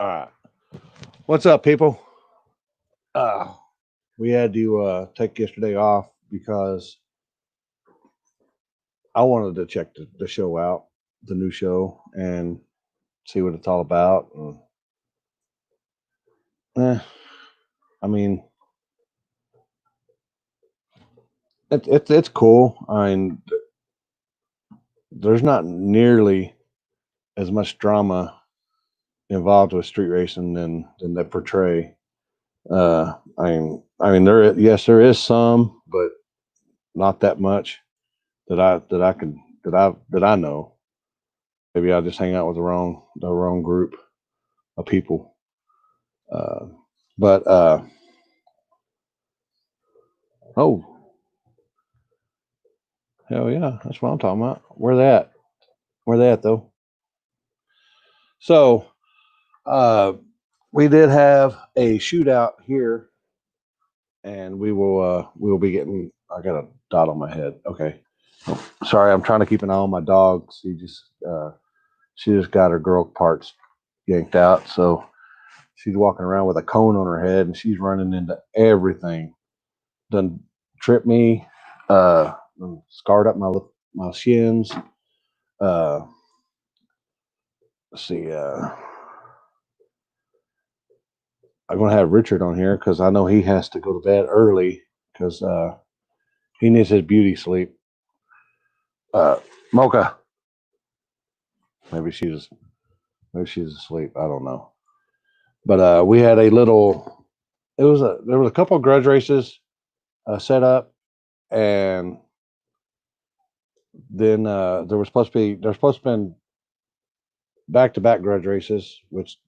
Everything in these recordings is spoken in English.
All right. What's up, people? We had to take yesterday off because I wanted to check the show out, the new show, and see what it's all about. And, I mean, it's cool. I mean, there's not nearly as much drama involved with street racing than they portray. There is some, but not that much that I know. Maybe I just hang out with the wrong group of people. Uh, but oh hell yeah, that's what I'm talking about. Where they at? Where they at though? So uh, we did have a shootout here, and we will be getting. I got a dot on my head. Okay, sorry, I'm trying to keep an eye on my dog. She just got her girl parts yanked out, so she's walking around with a cone on her head, and she's running into everything. Done tripped me, scarred up my shins. Uh, let's see. I'm gonna have Richard on here because I know he has to go to bed early because he needs his beauty sleep. Mocha, maybe she's asleep. I don't know. But we had a little. There was a couple of grudge races set up, and then there's supposed to be back to back grudge races, which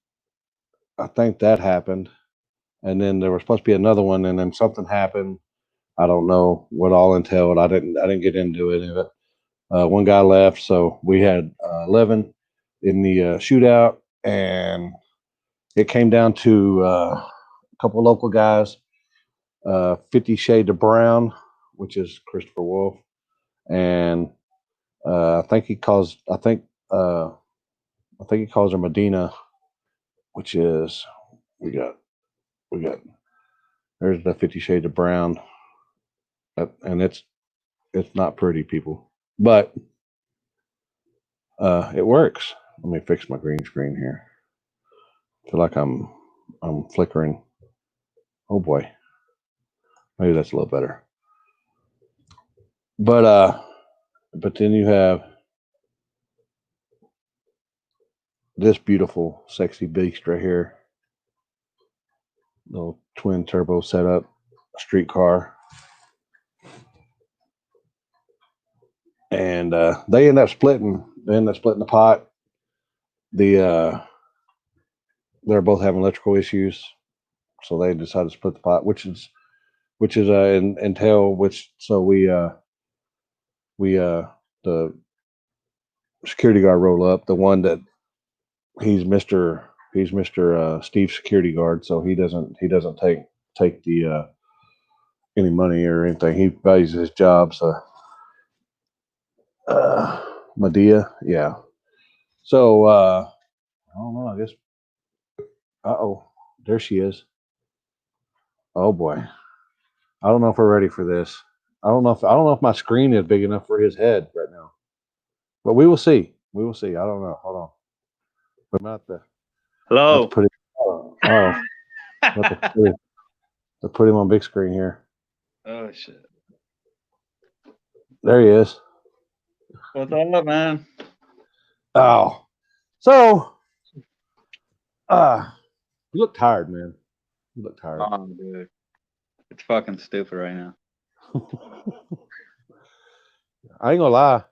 I think that happened, and then there was supposed to be another one, and then something happened. I don't know what all entailed. I didn't get into it. One guy left, so we had 11 in the shootout, and it came down to a couple of local guys, 50 Shades of Brown, which is Christopher Wolf, and I think he calls her Medina, which is we got we got there's the 50 Shades of Brown, and it's not pretty, people, but it works. Let me fix my green screen here. I feel like I'm flickering. Oh boy, maybe that's a little better. But then you have this beautiful, sexy beast right here. Little twin turbo setup, street car, and they end up splitting. They end up splitting the pot. They're both having electrical issues, so they decided to split the pot, which is entail which so we the security guard roll up, the one that he's Mr. Steve security guard, so he doesn't take the any money or anything. He values his job. So Medea, yeah. So I don't know. I guess. There she is. Oh boy, I don't know if we're ready for this. I don't know if my screen is big enough for his head right now, but we will see. We will see. I don't know. Hold on. We might have to Hello. put it. Oh, to put him on big screen here. Oh shit. There he is. What's up, man? Oh, so you look tired, man. You look tired. Oh, dude, it's fucking stupid right now. I ain't gonna lie.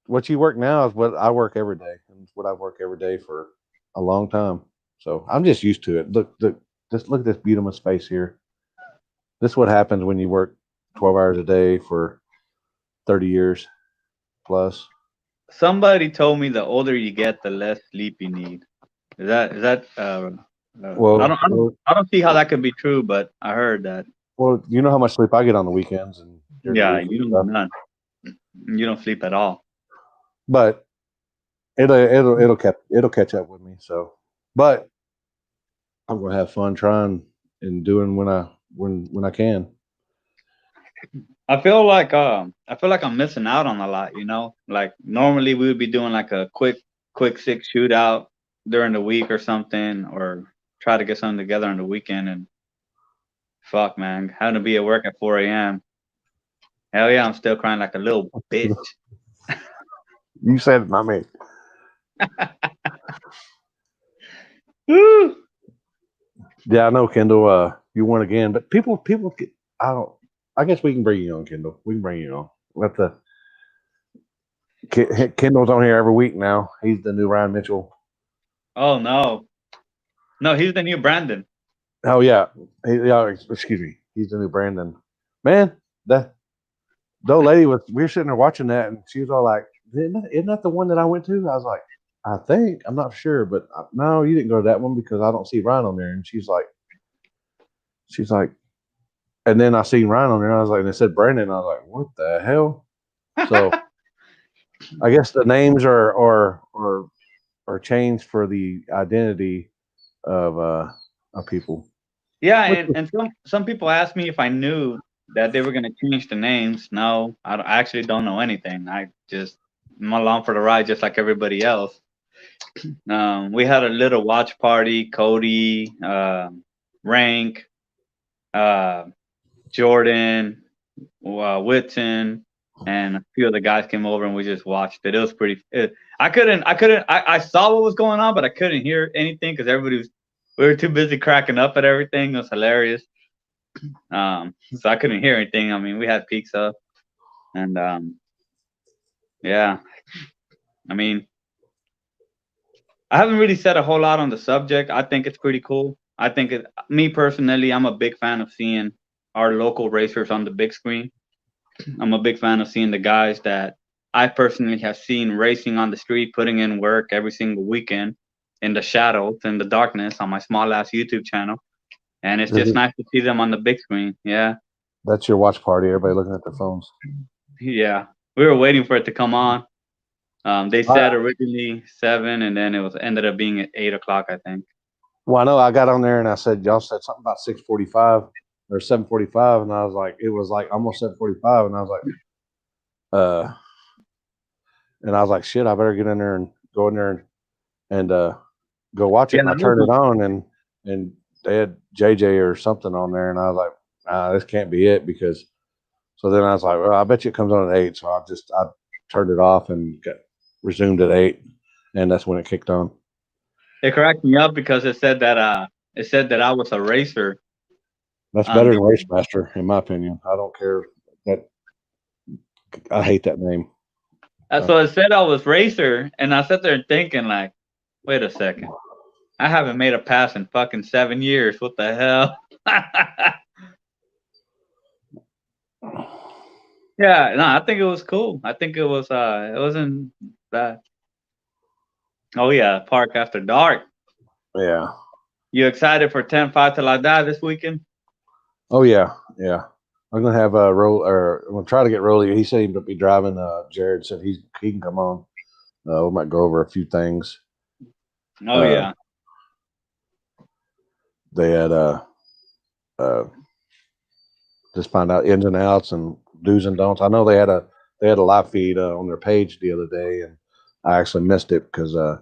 What you work now is what I work every day, and it's what I work every day for a long time. So I'm just used to it. Just look at this beautiful space here. This is what happens when you work 12 hours a day for 30 years plus. Somebody told me the older you get, the less sleep you need. Is that? I Well, don't. I don't. well, I don't see how that could be true, but I heard that. well, you know how much sleep I get on the weekends and during the Yeah, week and you don't stuff. none. You don't sleep at all. But it'll catch up with me. So But I'm gonna have fun trying and doing when I can. I feel like I'm missing out on a lot, you know? Like normally we would be doing like a quick six shootout during the week or something, or try to get something together on the weekend. And fuck, man, having to be at work at 4 a.m. Hell yeah, I'm still crying like a little bitch. You said it, not me. Woo! Yeah, I know, Kendall. You won again, but people, I don't. I guess we can bring you on, Kendall. We can bring you on. Let the Kendall's on here every week now. He's the new Ryan Mitchell. Oh no, no, he's the new Brandon. Oh yeah, yeah. Excuse me. He's the new Brandon. Man, the old lady was. We were sitting there watching that, and she was all like, isn't that the one that I went to?" I was like, "I think I'm not sure, but no, you didn't go to that one because I don't see Ryan on there." And she's like, and then I seen Ryan on there. And I was like, and it said Brandon. I was like, what the hell? So I guess the names are changed for the identity of people. Yeah, Which and some people asked me if I knew that they were gonna change the names. No, I actually don't know anything. I'm along for the ride, just like everybody else. We had a little watch party. Cody, Rank, uh, Jordan, Whitson, and a few other guys came over and we just watched it. It was pretty. I saw what was going on, but I couldn't hear anything because we were too busy cracking up at everything. It was hilarious. So I couldn't hear anything. I mean, we had pizza, and yeah. I mean, I haven't really said a whole lot on the subject. I think it's pretty cool. Me personally, I'm a big fan of seeing our local racers on the big screen. I'm a big fan of seeing the guys that I personally have seen racing on the street, putting in work every single weekend in the shadows, in the darkness on my small ass YouTube channel. And it's just nice to see them on the big screen. Yeah. that's your watch party. Everybody looking at their phones. Yeah. We were waiting for it to come on. They I, said originally 7, and then it was ended up being at 8 o'clock, I think. well, I know I got on there and I said y'all said something about 6:45 or 7:45, and I was like, it was like almost 7:45, and I was like, uh, and I was like, shit, I better get in there and go in there and go watch it. Yeah, And I that was turned it on, and they had JJ or something on there, and I was like, this can't be it because. So then I was like, well, I bet you it comes on at 8. So I turned it off and resumed at 8, and that's when it kicked on. it cracked me up because it said that I was a racer That's on better the than Race Master, in my opinion. I don't care that I hate that name. so it said I was racer, and I sat there thinking like, wait a second, I haven't made a pass in fucking 7 years. What the hell? Yeah, no, I think it was cool. I think it wasn't bad. Oh yeah, Park After Dark. Yeah. You excited for 10-5 till I die this weekend? Oh yeah, yeah. I'm gonna have a roll, or I'm gonna try to get Rolly. He said he'd be driving. Jared said he can come on. We might go over a few things. Oh Uh, yeah. they had uh, just find out ins and outs and do's and don'ts. I know they had a live feed on their page the other day, and I actually missed it because I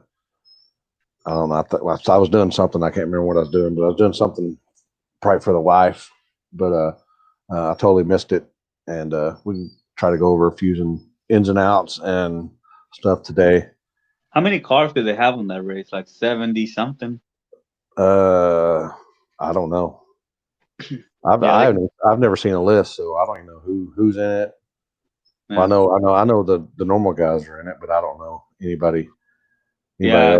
don't know. I was doing something. I can't remember what I was doing, but I was doing something probably for the wife. But I totally missed it, and we can try to go over a few ins and outs and stuff today. How many cars do they have on that race? Like 70 something? Uh, I don't know. Yeah, they I've never seen a list, so I don't even know who's in it. Well, yeah. I know the normal guys are in it, but I don't know anybody Yeah,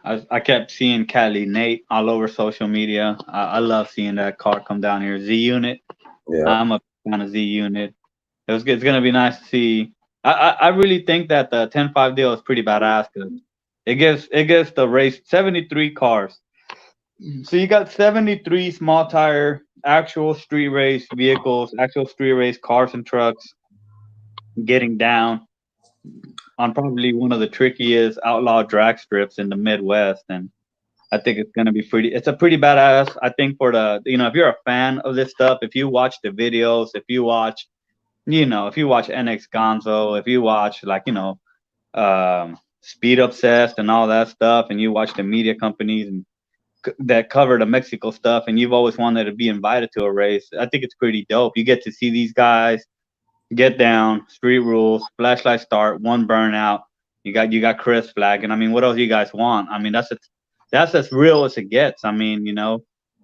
else. I kept seeing Cali Nate all over social media. I love seeing that car come down here. Z Unit. Yeah, I'm a fan of Z Unit. It's gonna be nice to see. I really think that the 10-5 deal is pretty badass because it gives the race 73 cars. So you got 73 small tire actual street race vehicles, actual street race cars and trucks getting down on probably one of the trickiest outlaw drag strips in the Midwest. And I think it's gonna be pretty. It's a pretty badass. I think for the if you're a fan of this stuff, if you watch the videos, if you watch if you watch NX Gonzo, if you watch Speed Obsessed and all that stuff, and you watch the media companies and that cover the Mexico stuff, and you've always wanted to be invited to a race, I think it's pretty dope. You get to see these guys get down, street rules, flashlight start, one burnout. You got Chris flag, and I mean, what else you guys want? I mean, that's as real as it gets. I mean,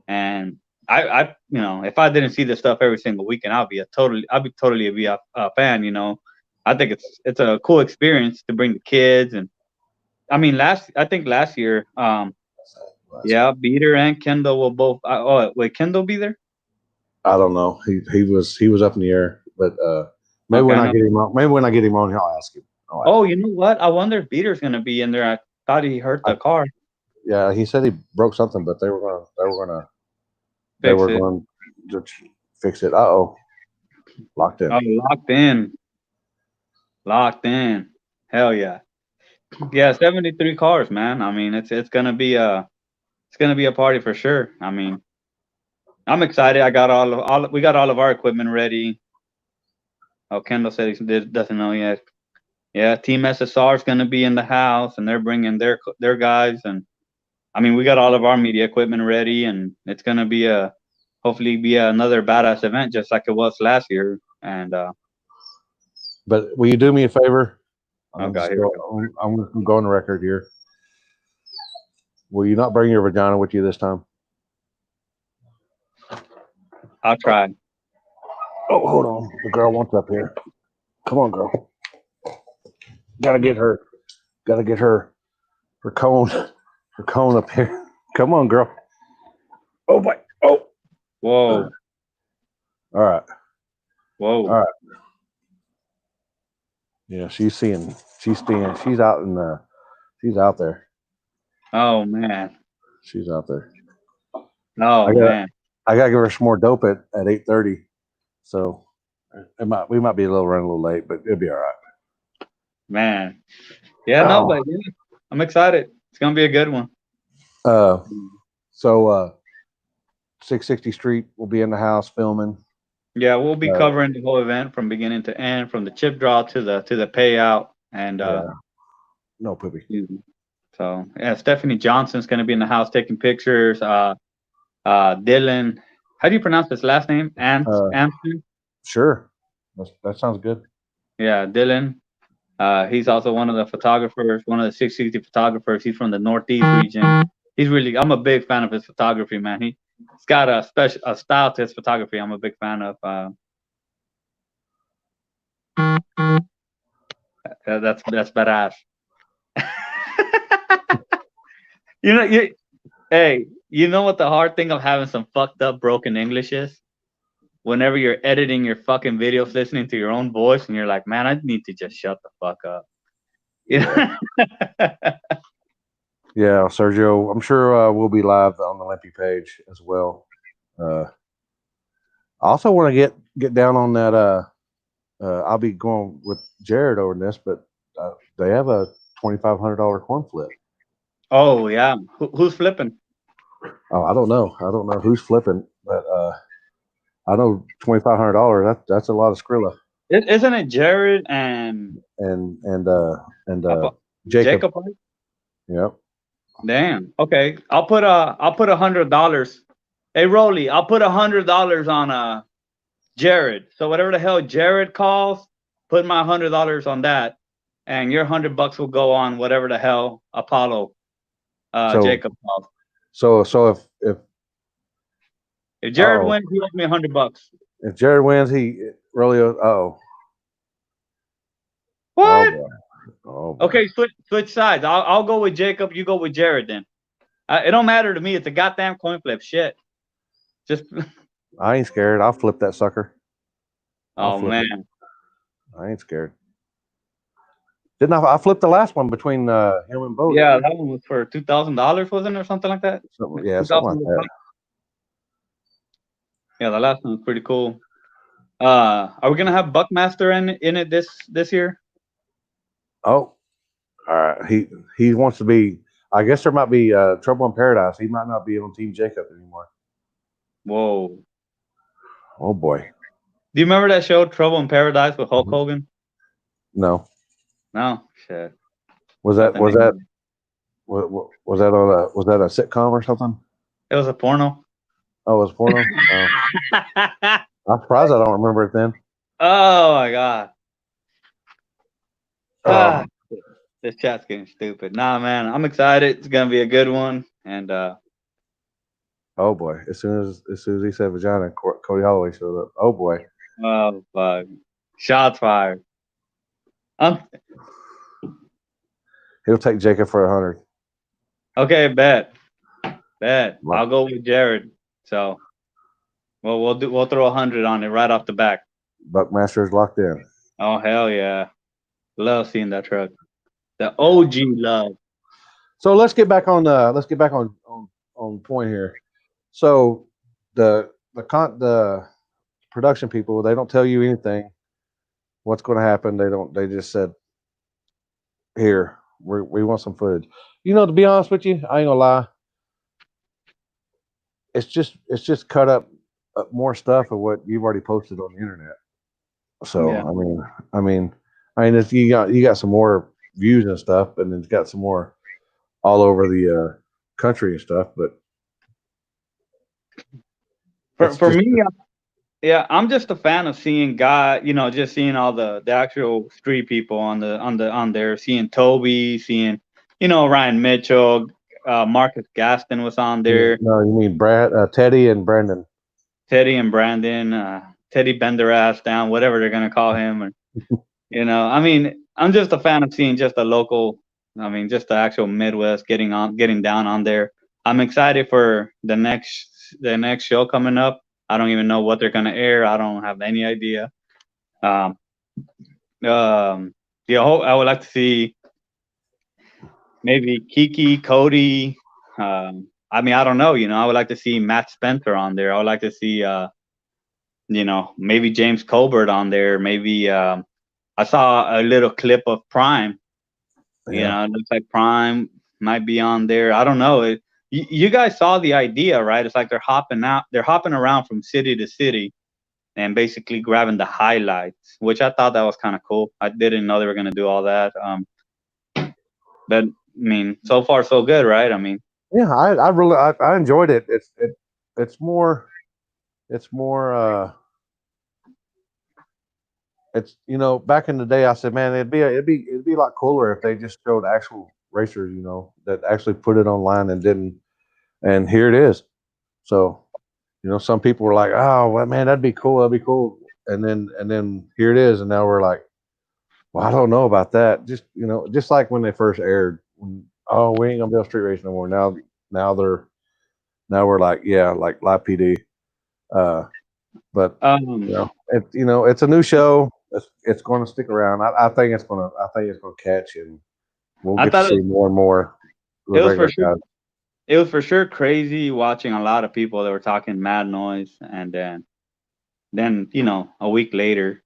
and I if I didn't see this stuff every single weekend, I'd be totally a fan. I think it's a cool experience to bring the kids, and I mean, I think last year, yeah, Beater and Kendall will both. Oh, wait, Kendall be there? I don't know. He was up in the air, but maybe Okay, when I no. get him on, I'll ask him. Oh, you know what? I wonder if Beater's gonna be in there. I thought he hurt the car. Yeah, he said he broke something, but they were Fix it. going to fix it. Oh, locked in. Oh, locked in. Locked in. Hell yeah. Yeah, 73 cars, man. I mean, it's gonna be a party for sure. I mean, I'm excited. I got we got all of our equipment ready. Oh, Kendall said doesn't know yet. Yeah, Team SSR is gonna be in the house, and they're bringing their guys, and I mean, we got all of our media equipment ready, and it's gonna be hopefully be another badass event just like it was last year. And But will you do me a favor? okay, I'm going to go on the record here. Will you not bring your vagina with you this time? I'll try. Oh, hold on. The girl wants up here. Come on, girl. Gotta get her. Her cone. Her cone up here. Come on, girl. Oh boy. Oh. Whoa. All right. Whoa. All right. Yeah, she's seeing. She's staying. She's out in the. She's out there. Oh man. She's out there. Oh man. I gotta give her some more dope at 8:30. So we might be running a little late, but it'll be all right. Man. Yeah, no, but yeah, I'm excited. It's gonna be a good one. So 660 Street will be in the house filming. Yeah, we'll be covering the whole event from beginning to end, from the chip draw to the payout, and no poopy. So yeah, Stephanie Johnson's gonna be in the house taking pictures. Dylan, how do you pronounce his last name? Anson? Sure, that sounds good. Yeah, Dylan. He's also one of the photographers, one of the 660 photographers. He's from the Northeast region. I'm a big fan of his photography, man. He's got a style to his photography. I'm a big fan of. That's badass. Hey, you know what the hard thing of having some fucked up broken English is? Whenever you're editing your fucking videos, listening to your own voice, and you're like, man, I need to just shut the fuck up. Yeah, yeah, Sergio. I'm sure we'll be live on the Limpy page as well. I also want to get down on that. I'll be going with Jared over this, but they have a $2,500 coin flip. Oh yeah, who's flipping? Oh, I don't know. I don't know who's flipping, but I know $2,500. That's a lot of Skrilla. Isn't it Jared and Jacob? Yep. Damn. Okay, I'll put $100. Hey, Rolly, I'll put $100 on Jared. So whatever the hell Jared calls, put my $100 on that, and your $100 will go on whatever the hell Apollo Jacob calls. So if Jared wins, he owes me $100. If Jared wins, he really what? Oh, okay, switch sides. I'll go with Jacob. You go with Jared then. It don't matter to me. It's a goddamn coin flip. Shit. Just. I ain't scared. I'll flip that sucker. Oh man. I ain't scared. Didn't I flipped the last one between him and Bo? Yeah, that one was for $2,000, wasn't it, or something like that? Something like that. Yeah, the last one was pretty cool. Are we gonna have Buckmaster in it this year? Oh, all right. He wants to be. I guess there might be Trouble in Paradise. He might not be on Team Jacob anymore. Whoa. Oh boy. Do you remember that show, Trouble in Paradise, with Hulk Mhm. Hogan? No. No, shit. Was Thought that the was name that was. was that on a was that a sitcom or something? It was a porno. Oh, it was porno. Oh, I'm surprised I don't remember it then. Oh my god. Ah, Um, this chat's getting stupid. Nah, man, I'm excited. It's gonna be a good one. And oh boy. As soon as he said vagina, Cody Holloway showed up. Oh boy. oh fuck, shots fired. Um, He'll take Jacob for 100. okay, bet. Buck- I'll go with Jared. So we'll throw 100 on it right off the back. Buckmaster's locked in. Oh hell yeah, love seeing that truck. The OG love. So let's get back on point here. So the production people, they don't tell you anything what's going to happen. They just said, here, we want some footage. To be honest with you, I ain't gonna lie. It's just cut up more stuff of what you've already posted on the internet. So Yeah. I mean, if you got some more views and stuff, and it's got some more all over the country and stuff, but it's For just me, yeah, I'm just a fan of seeing just seeing all the actual street people on there, seeing Toby, seeing Ryan Mitchell, Marcus Gaston was on there, no, you mean Brad, Teddy, and Brandon. Teddy and Brandon, Teddy bend their ass down, whatever they're gonna call him, and I mean, I'm just a fan of seeing just the local, I mean, just the actual Midwest getting down on there. I'm excited for the next show coming up. I don't even know what they're gonna air. I don't have any idea. Um, yeah, I would like to see maybe Kiki, Cody. I mean, I don't know. I would like to see Matt Spencer on there. I would like to see, maybe James Colbert on there. Maybe I saw a little clip of Prime. Yeah, It looks like Prime might be on there. I don't know. You guys saw the idea, right? It's like they're hopping around from city to city and basically grabbing the highlights, which I thought that was kind of cool. I didn't know they were gonna do all that. But I mean, so far so good, right? I mean, yeah. I really I enjoyed it. It's more it's more it's back in the day I said, man, it'd be a lot cooler if they just showed actual racers, that actually put it online and didn't. And here it is. So some people were like, oh well, man, that'd be cool. And then here it is, and now we're like, well, I don't know about that. Just like when they first aired, oh, we ain't gonna be on street race no more. Now we're like, yeah, like live PD. Uh, but um, it's a new show. It's going to stick around. I think it's gonna catch, and we'll I get to thought see more and more of it the was for regular sure guys. it was for sure crazy watching a lot of people that were talking mad noise, and then a week later,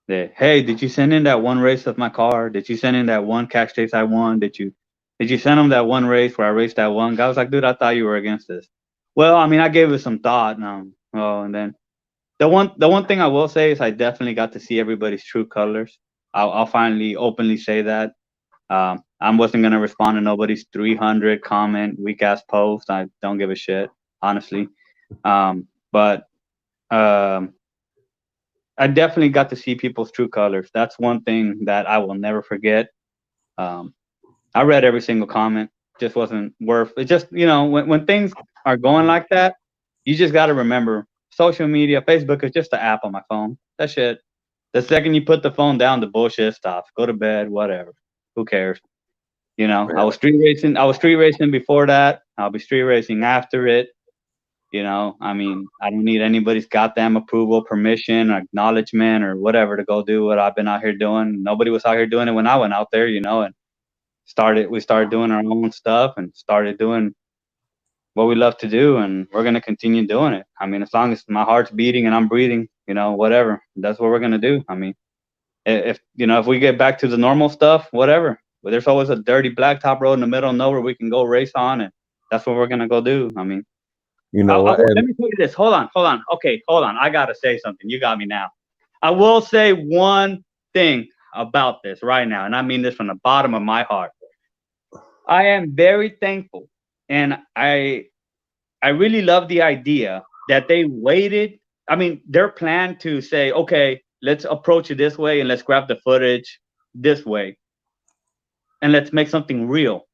hey, did you send in that one race of my car? Did you send in that one catch chase I won? Did you send him that one race where I raced that one guy? I was like, dude, I thought you were against this. Well, I mean, I gave it some thought. And then the one thing I will say is I definitely got to see everybody's true colors. I'll finally openly say that. I wasn't gonna respond to nobody's 300 comment weak ass post. I don't give a shit, honestly. But um, I definitely got to see people's true colors. That's one thing that I will never forget. Um, I read every single comment. Just wasn't worth it. Just when things are going like that, you just got to remember social media. Facebook is just an app on my phone. That shit. The second you put the phone down, the bullshit stops. Go to bed. Whatever. Who cares? I was street racing. I was street racing before that. I'll be street racing after it. I mean, I don't need anybody's goddamn approval, permission, or acknowledgement, or whatever to go do what I've been out here doing. Nobody was out here doing it when I went out there, and we started doing our own stuff and started doing what we love to do, and we're gonna continue doing it. I mean, as long as my heart's beating and I'm breathing, whatever. That's what we're gonna do. I mean, if we get back to the normal stuff, whatever. But there's always a dirty blacktop road in the middle of nowhere we can go race on, and that's what we're gonna go do. I mean, You know, let and me tell you this. Hold on, hold on. Okay, hold on. I gotta say something. You got me now. I will say one thing about this right now, and I mean this from the bottom of my heart. I am very thankful, and I really love the idea that they waited. I mean, their plan to say, okay, let's approach it this way and let's grab the footage this way and let's make something real.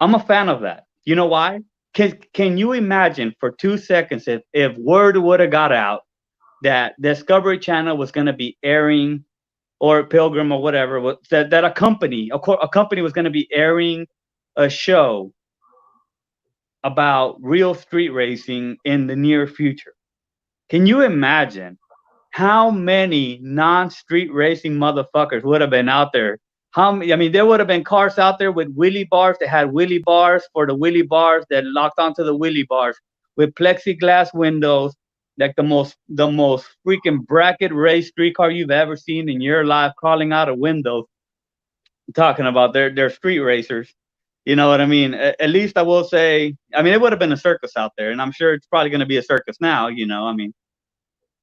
I'm a fan of that. You know why? Can you imagine for 2 seconds if word would have got out that Discovery Channel was going to be airing, or Pilgrim or whatever, that a company was going to be airing a show about real street racing in the near future? Can you imagine how many non-street racing motherfuckers would have been out there? How many? I mean, there would have been cars out there with wheelie bars that had wheelie bars for the wheelie bars that locked onto the wheelie bars with plexiglass windows, like the most freaking bracket race street car you've ever seen in your life, crawling out of windows, talking about their street racers. You know what I mean? At least I will say, I mean, it would have been a circus out there, and I'm sure it's probably going to be a circus now. I mean,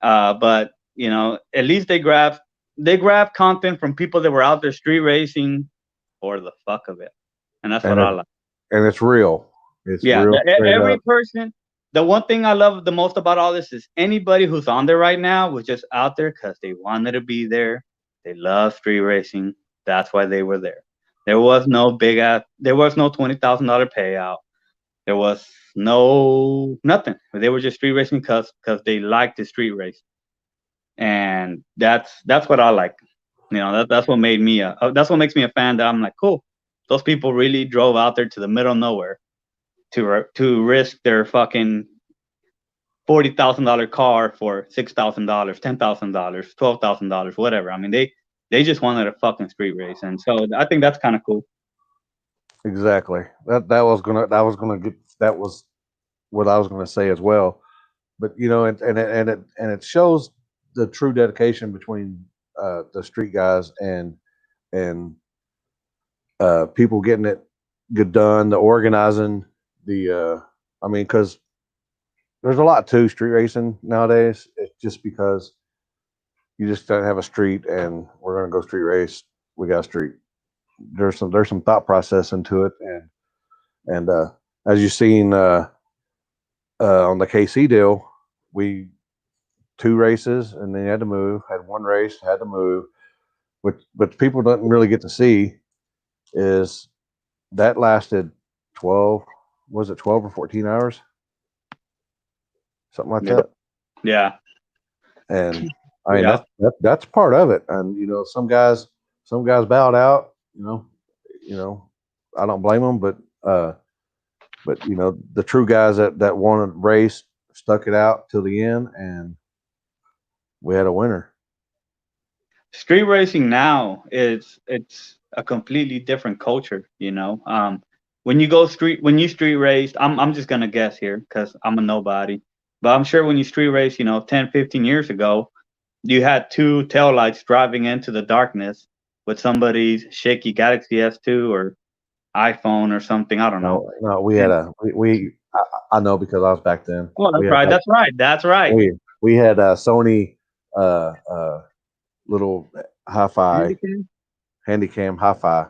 but at least they grabbed content from people that were out there street racing for the fuck of it, and that's what and I it, like. and it's real. It's Yeah, real straight every up. person. The one thing I love the most about all this is anybody who's on there right now was just out there because they wanted to be there. They love street racing. That's why they were there. There was no big ass. There was no $20,000 payout. There was no nothing. They were just street racing because they liked the street race, and that's what I like. That's what made me that's what makes me a fan. That I'm like, cool. Those people really drove out there to the middle of nowhere to risk their fucking $40,000 car for $6,000, $10,000, $12,000, whatever. I mean, they just wanted a fucking street race, and so I think that's kind of cool. Exactly. That was what I was gonna say as well. But it shows the true dedication between the street guys and people getting it good done, the organizing, the I mean, because there's a lot to street racing nowadays. It's just because you just don't have a street and we're gonna go street race. We got a street. There's some thought process into it, and as you've seen on the KC deal, we two races and then you had to move. Had one race, had to move. But people don't really get to see is that lasted 12. Was it 12 or 14 hours? Something like Yeah, that. yeah, And I mean yeah. that's part of it. And some guys bowed out. I don't blame them, but the true guys that wanted to race stuck it out till the end, and we had a winner. Street racing now is it's a completely different culture. When you street race, I'm just gonna guess here because I'm a nobody, but I'm sure when you street race, 10, 15 years ago, you had two taillights driving into the darkness with somebody's shaky Galaxy S2 or iPhone or something. I don't know. No, we had And a we I know because I was back then. oh, We that's had right. like That's right. That's right. we had a Sony uh, uh, little hi-fi Handycam? handycam hi-fi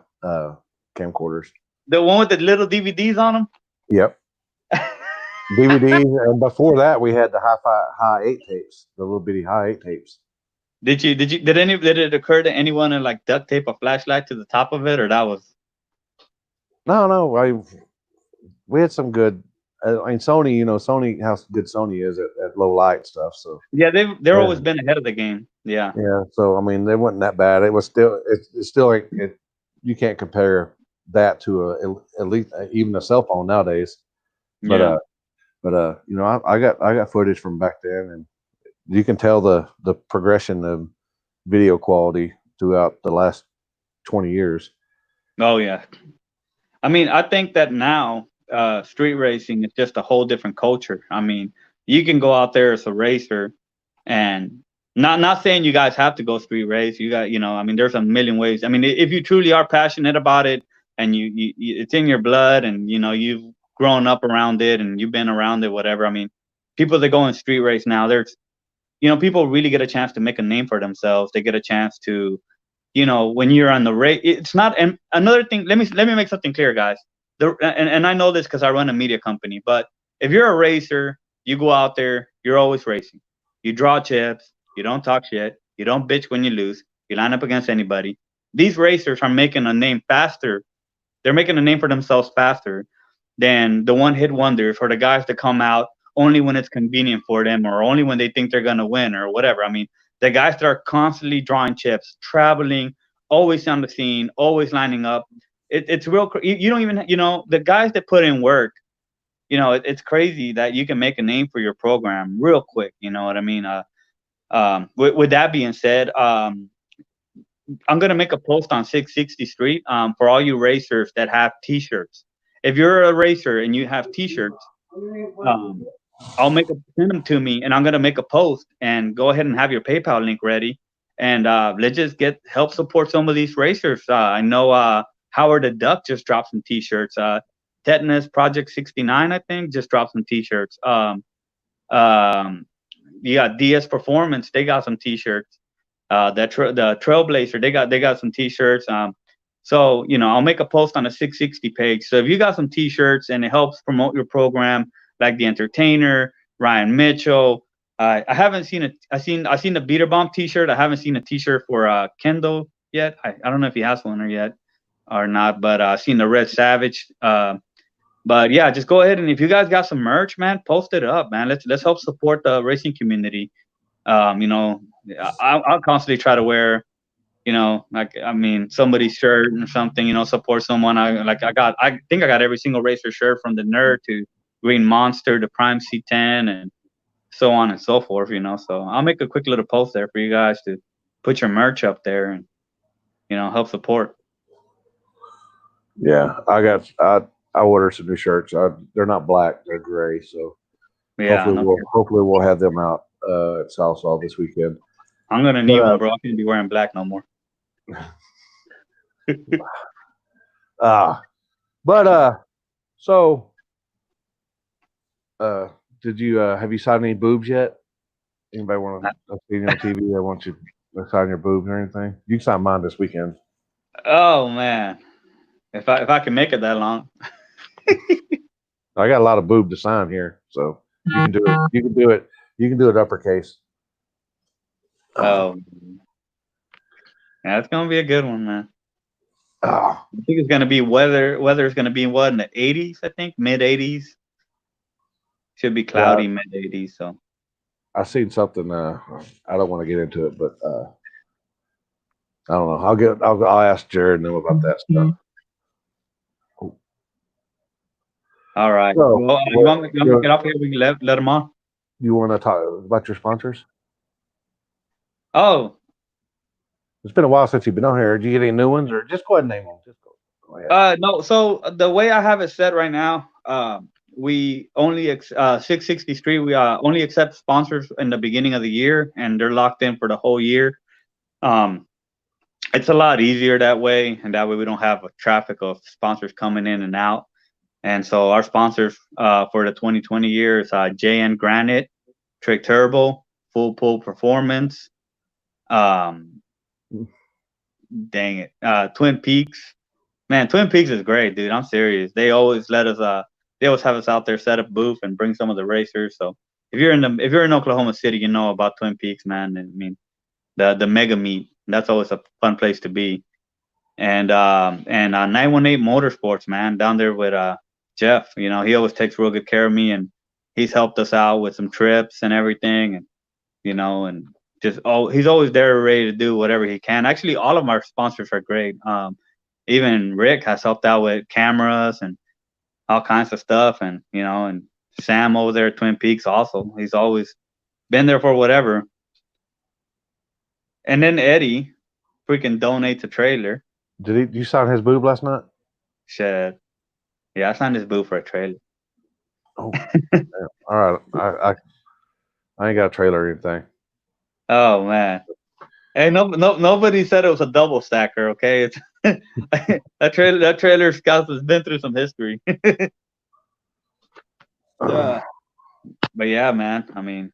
camcorders. The one with the little DVDs on them. Yep, DVDs, and before that we had the hi-fi high eight tapes, the little bitty high eight tapes. Did it occur to anyone to like duct tape a flashlight to the top of it, or that was? No, we had some good. I mean, Sony, Sony how good Sony is at low light stuff. So Yeah, they're yeah, always been ahead of the game. Yeah. yeah. So I mean, they wasn't that bad. It was still, it's still like you can't compare that to at least even a cell phone nowadays. But Yeah. I got footage from back then, and you can tell the progression of video quality throughout the last 20 years. Oh yeah. I mean, I think that now street racing is just a whole different culture. I mean, you can go out there as a racer and Not saying you guys have to go street race. You got, I mean, there's a million ways. I mean, if you truly are passionate about it and it's in your blood, and you've grown up around it and you've been around it, whatever. I mean, people that go in street race now, there's, people really get a chance to make a name for themselves. They get a chance to, when you're on the race, it's not. And another thing, let me make something clear, guys. And I know this because I run a media company. But if you're a racer, you go out there, you're always racing. You draw chips. You don't talk shit. You don't bitch when you lose. You line up against anybody. These racers are making a name faster. They're making a name for themselves faster than the one hit wonders, or the guys that come out only when it's convenient for them, or only when they think they're gonna win, or whatever. I mean, the guys that are constantly drawing chips, traveling, always on the scene, always lining up. It's real. You don't even, the guys that put in work. It's crazy that you can make a name for your program real quick. You know what I mean? With that being said, I'm gonna make a post on 660 Street for all you racers that have T-shirts. If you're a racer and you have T-shirts, um, send them to me, and I'm gonna make a post and go ahead and have your PayPal link ready, and let's just help support some of these racers. I know Howard the Duck just dropped some T-shirts. Tetanus Project 69, I think, just dropped some T-shirts. Um, you got DS Performance, they got some T-shirts. The Trailblazer, they got some T-shirts. So I'll make a post on the 660 page. So if you got some T-shirts and it helps promote your program, like the Entertainer, Ryan Mitchell. I haven't seen I seen the Beater Bomb T-shirt. I haven't seen a T-shirt for Kendall yet. I don't know if he has one or yet or not, but I've seen the Red Savage. But yeah, just go ahead, and if you guys got some merch, man, post it up, man. Let's help support the racing community. Um, you know, I'll constantly try to wear, like, I mean, somebody's shirt or something, support someone. I think I got every single racer shirt, from the Nerd to Green Monster to Prime C10 and so on and so forth. So I'll make a quick little post there for you guys to put your merch up there and help support. Yeah, I ordered some new shirts. They're not black; they're gray. So Yeah, no, hopefully we'll have them out at Sallisaw this weekend. I'm gonna need one, bro. I can't be wearing black no more. So did you have you signed any boobs yet? Anybody want to see you on TV? They want you to sign your boobs or anything? You can sign mine this weekend. Oh man, if I can make it that long. I got a lot of boob to sign here, so you can do it. You can do it. You can do it uppercase. Oh, yeah, it's gonna be a good one, man. I think it's gonna be weather. Weather's gonna be what, in the 80s? I think mid 80s. Should be cloudy, mid 80s. So I seen something. I don't want to get into it, but I don't know. I'll ask Jared and them about that stuff. all right. So, well, you want me to get up here? We can let them on. You want to talk about your sponsors? Oh, it's been a while since you've been on here. Did you get any new ones, or just go ahead and name them? Just go ahead. No. So the way I have it set right now, we only 660 Street. We only accept sponsors in the beginning of the year, and they're locked in for the whole year. It's a lot easier that way, and that way we don't have a traffic of sponsors coming in and out. And so our sponsors for the 2020 year is JN Granite, Trick Turbo, Full Pull Performance. Dang it, Twin Peaks. Man, Twin Peaks is great, dude. I'm serious. They always let us. They always have us out there, set up booth, and bring some of the racers. So if you're in Oklahoma City, you know about Twin Peaks, man. I mean, the mega meet. That's always a fun place to be. And 918 Motorsports, man, down there with Jeff. He always takes real good care of me, and he's helped us out with some trips and everything, and and just he's always there, ready to do whatever he can. Actually, all of our sponsors are great. Even Rick has helped out with cameras and all kinds of stuff, and and Sam over there at Twin Peaks also. He's always been there for whatever. And then Eddie freaking donates a trailer. Did you sign his boob last night? Shit. Yeah, I signed his boob for a trailer. Oh, all right. I ain't got a trailer or anything. Oh man. Hey, nobody said it was a double stacker. Okay, it's that trailer Scouts has been through some history. Yeah, but yeah, man. I mean,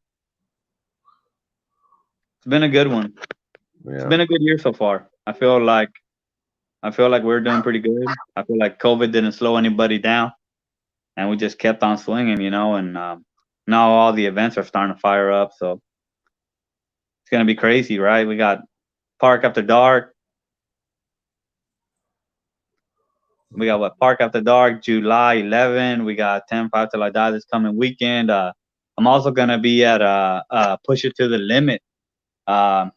it's been a good one. It's Yeah. been a good year so far. I feel like we're doing pretty good. I feel like COVID didn't slow anybody down, and we just kept on swinging, And now all the events are starting to fire up, so it's gonna be crazy, right? We got Park After Dark. We got what Park After Dark, July 11. We got 10-5 Till I Die this coming weekend. I'm also gonna be at Push It to the Limit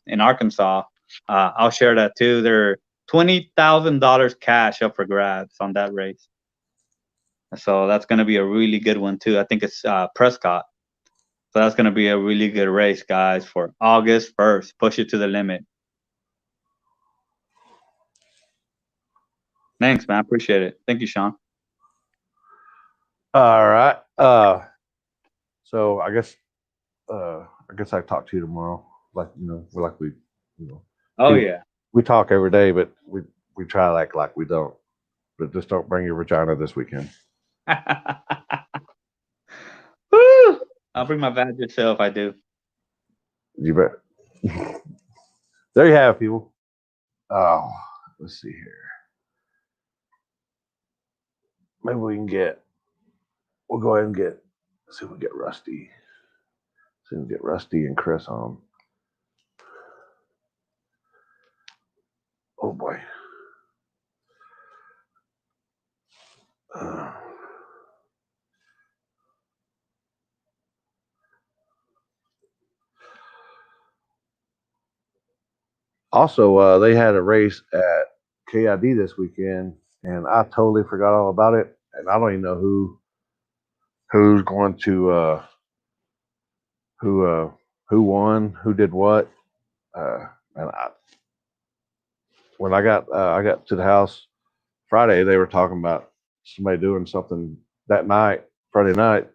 in Arkansas. I'll share that too. There are $20,000 cash up for grabs on that race. So that's going to be a really good one too. I think it's Prescott. So that's going to be a really good race, guys, for August 1st. Push it to the limit. Thanks, man. Appreciate it. Thank you, Sean. All right. So I guess I talk to you tomorrow. Like Oh we yeah. we talk every day, but we try to act like we don't. But just don't bring your vagina this weekend. Woo! I'll bring my badge if I do. You bet. There you have it, people. Oh, let's see here. Maybe we can get. We'll go ahead and get. See if we get Rusty. See if we get Rusty and Chris on. Oh boy. Also, they had a race at KID this weekend, and I totally forgot all about it. And I don't even know who's going to who won, who did what. And when I got to the house Friday, they were talking about somebody doing something that night, Friday night,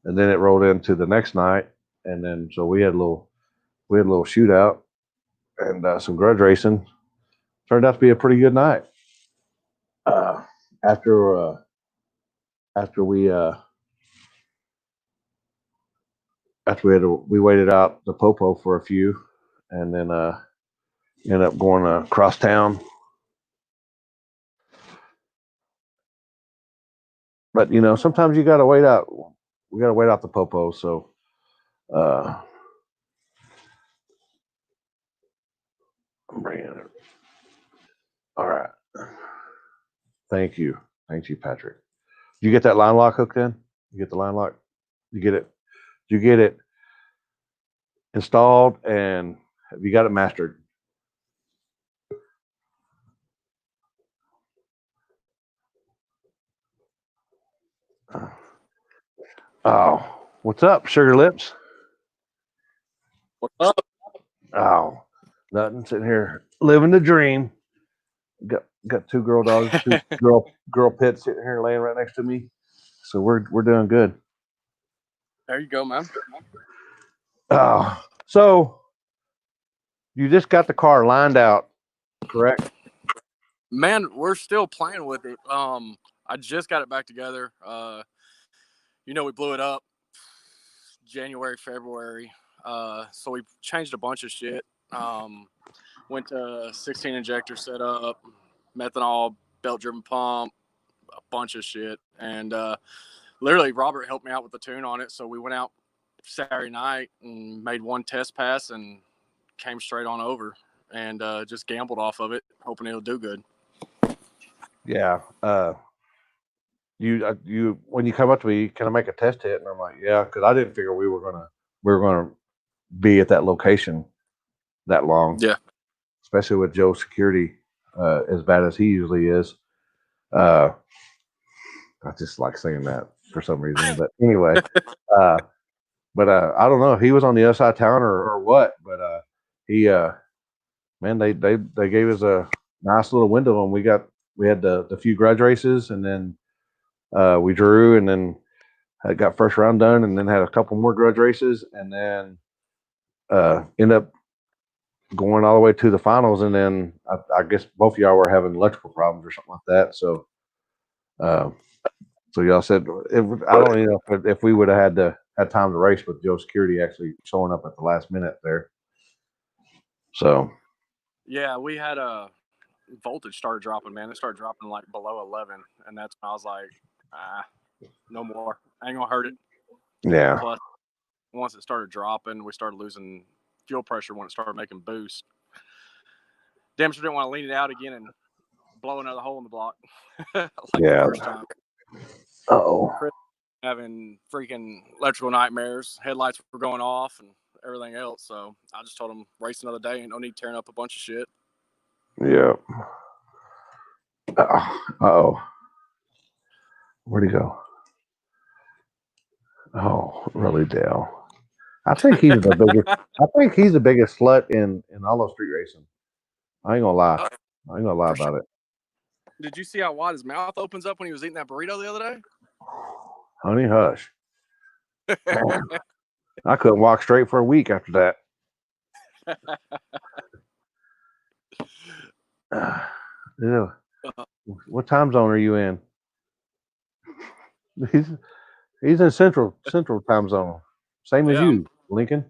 and then it rolled into the next night, and then so we had a little shootout and some grudge racing. Turned out to be a pretty good night. Uh, after after we we waited out the popo for a few, and then ended up going across town. But sometimes you got to wait out. We got to wait out the popo. So I'm bringing it. All right. Thank you, Patrick. Did you get that line lock hooked in? You get the line lock. You get it. You get it installed, and have you got it mastered? Oh, what's up, Sugar Lips? What's up? Oh, nothing. Sitting here living the dream. Got two girl dogs, two girl pits sitting here laying right next to me. So we're doing good. There you go, man. Oh, so you just got the car lined out, correct? Man, we're still playing with it. I just got it back together. We blew it up January, February. So we changed a bunch of shit. Went to 16 injector setup, methanol, belt driven pump, a bunch of shit. And literally Robert helped me out with the tune on it. So we went out Saturday night and made one test pass and came straight on over and just gambled off of it, hoping it'll do good. Yeah. You when you come up to me, can I make a test hit? And I'm like, yeah, because I didn't figure we were gonna be at that location that long. Yeah. Especially with Joe's security as bad as he usually is. I just like saying that for some reason. But anyway, but I don't know if he was on the other side of town or what. But he, man, they gave us a nice little window, and we had the few grudge races, and then we drew, and then got first round done, and then had a couple more grudge races, and then end up going all the way to the finals, and then I guess both of y'all were having electrical problems or something like that. So, so y'all said I don't know if we would have had time to race with Joe Security actually showing up at the last minute there. So yeah, we had a voltage started dropping, man. It started dropping like below 11, and that's when I was like, no more. I ain't gonna hurt it. yeah. Plus, once it started dropping, we started losing fuel pressure when it started making boost. Damn sure didn't want to lean it out again and blow another hole in the block like the first time. Oh, Chris having freaking electrical nightmares. Headlights were going off and everything else. So I just told him race another day. Ain't no need tearing up a bunch of shit. yeah. Oh, where'd he go? Oh, really, Dale? I think he's the biggest. I think he's the biggest slut in all of street racing. I ain't gonna lie. I ain't gonna lie about it. Did you see how wide his mouth opens up when he was eating that burrito the other day? Honey, hush. I couldn't walk straight for a week after that. What time zone are you in? He's in central time zone. Same as you, Lincoln.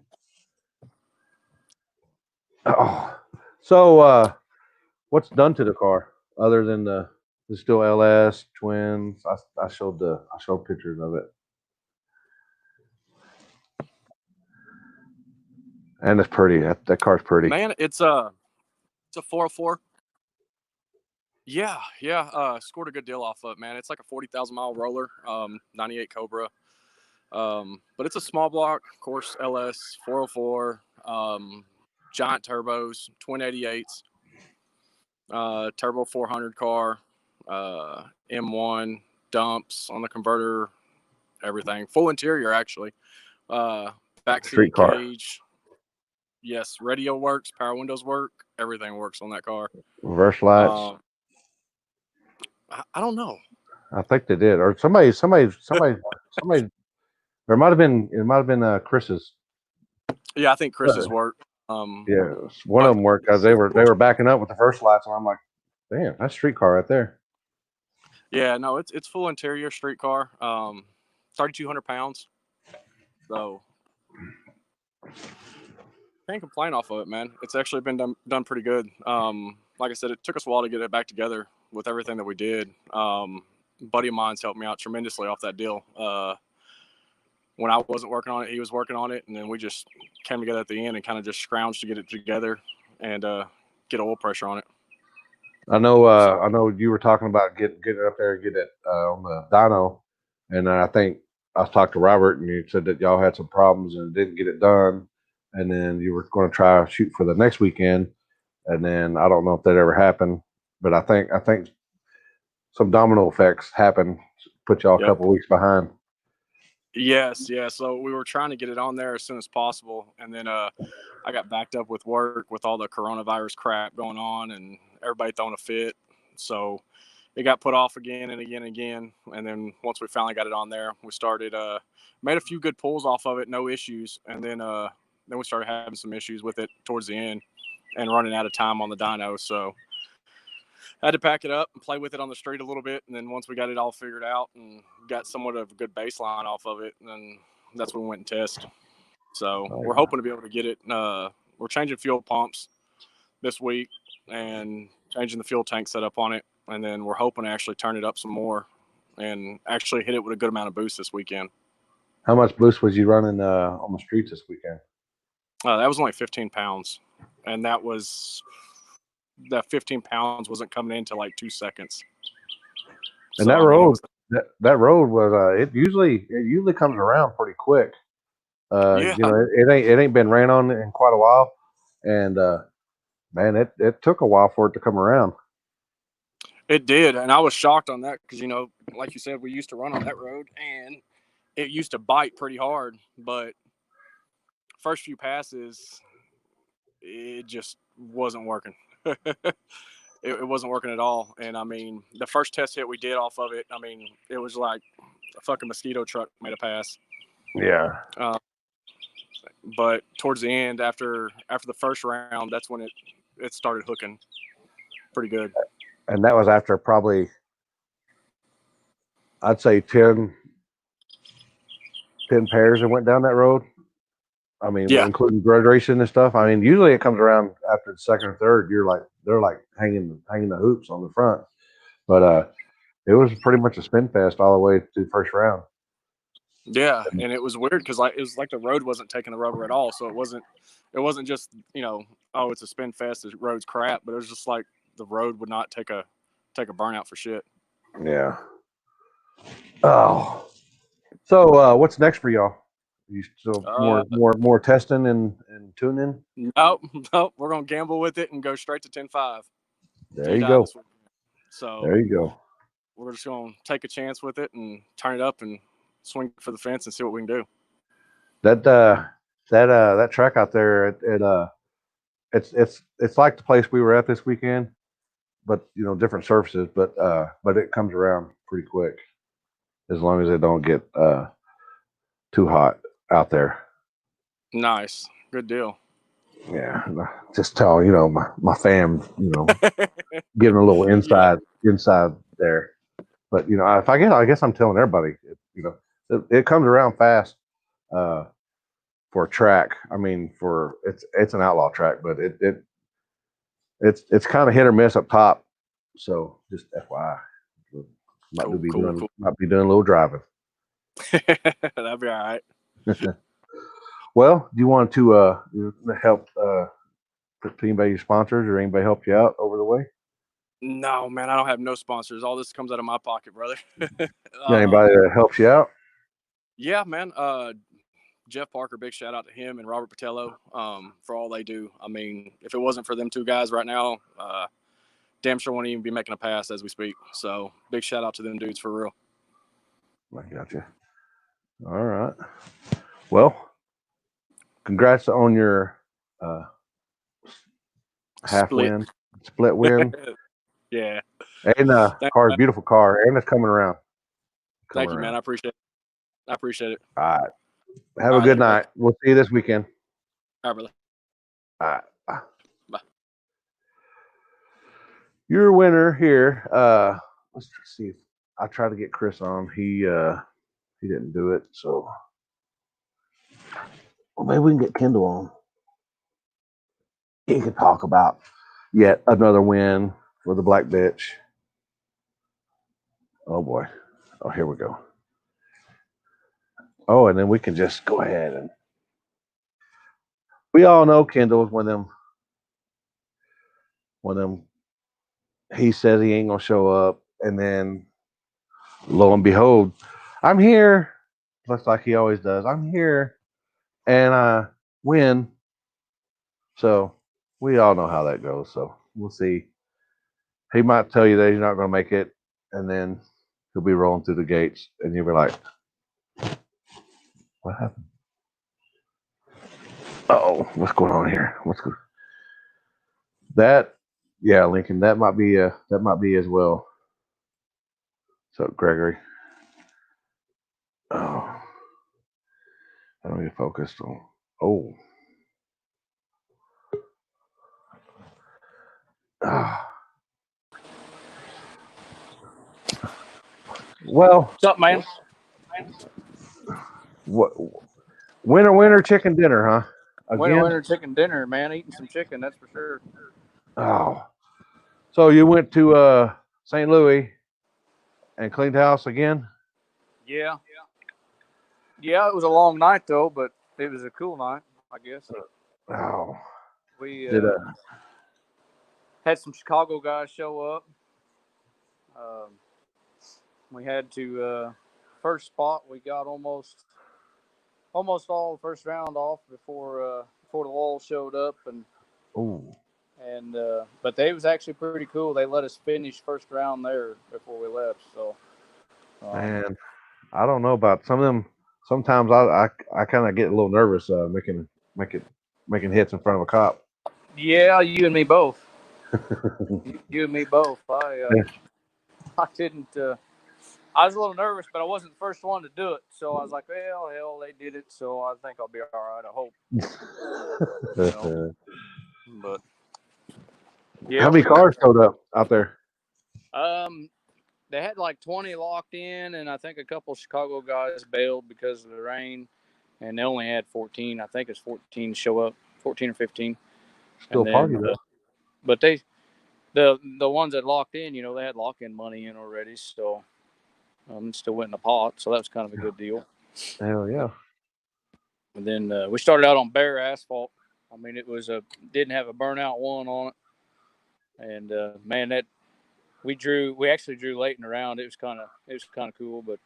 Oh, so what's done to the car other than the still LS twins? I showed pictures of it, and it's pretty. That car's pretty. Man, it's a 404. Yeah. Scored a good deal off of it, man. It's like a 40,000 mile roller, 98 Cobra. But it's a small block, of course, LS 404, giant turbos, twin 88s, turbo 400 car, M1 dumps on the converter, everything. Full interior, actually. Backseat cage. Yes, radio works, power windows work, everything works on that car. Reverse lights. I don't know. I think they did, or somebody. There might have been Chris's. Yeah, I think Chris's worked. Yeah, one of them worked because they were backing up with the first lights, and I'm like, damn, that's a street car right there. Yeah, no, it's full interior street car. 3,200 pounds. So can't complain off of it, man. It's actually been done pretty good. Like I said, it took us a while to get it back together with everything that we did. A buddy of mine's helped me out tremendously off that deal. When I wasn't working on it, he was working on it, and then we just came together at the end and kind of just scrounged to get it together and get oil pressure on it. I know you were talking about getting it up there and get it on the dyno, and I think I talked to Robert, and you said that y'all had some problems and didn't get it done, and then you were going to try to shoot for the next weekend, and then I don't know if that ever happened, but I think some domino effects happened, put y'all a couple weeks behind. Yes. So we were trying to get it on there as soon as possible, and then I got backed up with work with all the coronavirus crap going on, and everybody throwing a fit. So it got put off again and again and again. And then once we finally got it on there, we started made a few good pulls off of it, no issues. And then we started having some issues with it towards the end and running out of time on the dyno. So I had to pack it up and play with it on the street a little bit. And then once we got it all figured out and got somewhat of a good baseline off of it, then that's when we went and test. So we're hoping to be able to get it. We're changing fuel pumps this week and changing the fuel tank setup on it. And then we're hoping to actually turn it up some more and actually hit it with a good amount of boost this weekend. How much boost was you running on the streets this weekend? That was only 15 pounds. And that 15 pounds wasn't coming in until like 2 seconds. And so, that road, that road was it usually comes around pretty quick. You know, it ain't been ran on in quite a while, and man, it took a while for it to come around. It did, and I was shocked on that because, you know, like you said, we used to run on that road, and it used to bite pretty hard, but first few passes, it just wasn't working. It wasn't working at all. And I mean, the first test hit we did off of it, I mean, it was like a fucking mosquito truck made a pass. Yeah. But towards the end, after the first round, that's when it started hooking pretty good. And that was after probably, I'd say 10 pairs that went down that road. I mean, Yeah. including grudge racing and stuff. I mean, usually it comes around after the second or third. They're like hanging the hoops on the front. But it was pretty much a spin fest all the way to the first round. Yeah, and it was weird because it was like the road wasn't taking the rubber at all. So it wasn't just oh, it's a spin fest, the road's crap, but it was just like the road would not take a burnout for shit. Yeah. Oh. So what's next for y'all? You still more testing and tuning? Nope, we're gonna gamble with it and go straight to 10.5. There you go. So there you go. We're just gonna take a chance with it and turn it up and swing for the fence and see what we can do. That track out there, it's like the place we were at this weekend, but different surfaces. But it comes around pretty quick, as long as it don't get too hot out there. Nice, good deal. Yeah, just tell my fam, giving a little inside there. But if I guess I'm telling everybody, it comes around fast for a track. I mean, it's an outlaw track, but it's kind of hit or miss up top. So just FYI, might be doing a little driving. That'd be all right. Well, do you want to help anybody sponsors or anybody help you out over the way? No, man, I don't have no sponsors. All this comes out of my pocket, brother. Anybody that helps you out? Yeah, man. Jeff Parker, big shout out to him and Robert Patello for all they do. I mean, if it wasn't for them two guys right now, damn sure wouldn't even be making a pass as we speak. So big shout out to them dudes for real. I got you. All right. Well, congrats on your split win. Yeah. And car's beautiful car, and it's coming around. Thank you, man. I appreciate it. All right. Have a good night. Brother. We'll see you this weekend. All right, brother. All right. Bye. Bye. Your winner here. Let's see if I try to get Chris on. He didn't do it, so maybe we can get Kendall on. He can talk about yet another win for the Black Bitch. Oh boy. Oh, here we go. Oh, and then we can just go ahead and we all know Kendall's one of them he says he ain't gonna show up, and then lo and behold, I'm here. Looks like he always does. I'm here and I win. So we all know how that goes. So we'll see. He might tell you that he's not gonna make it, and then he'll be rolling through the gates and you'll be like, what happened? Uh-oh, what's going on here? What's good? That, yeah, Lincoln, that might be as well. So Gregory. Oh, I don't get focused on. Oh. Well, what's up, man? What? Winter chicken dinner, huh? Again? Winter chicken dinner, man. Eating some chicken, that's for sure. Oh, so you went to St. Louis and cleaned house again? Yeah. It was a long night though, but it was a cool night, I guess. Oh, we had some Chicago guys show up. We had to first spot. We got almost all the first round off before the lull showed up, but they was actually pretty cool. They let us finish first round there before we left. So, man, I don't know about some of them. Sometimes I kind of get a little nervous making hits in front of a cop. Yeah, you and me both. you and me both. I didn't. I was a little nervous, but I wasn't the first one to do it. So I was like, well, hell, they did it. So I think I'll be all right. I hope. But yeah. How many cars showed up out there? They had like 20 locked in, and I think a couple of Chicago guys bailed because of the rain, and they only had 14. I think it's 14 show up, 14 or 15. Still party though. But the ones that locked in, they had lock-in money in already, so it still went in the pot. So that was kind of a good deal. Hell yeah. And then we started out on bare asphalt. I mean, it was didn't have a burnout one on it, and man, that we actually drew late in the round. It was kind of cool, but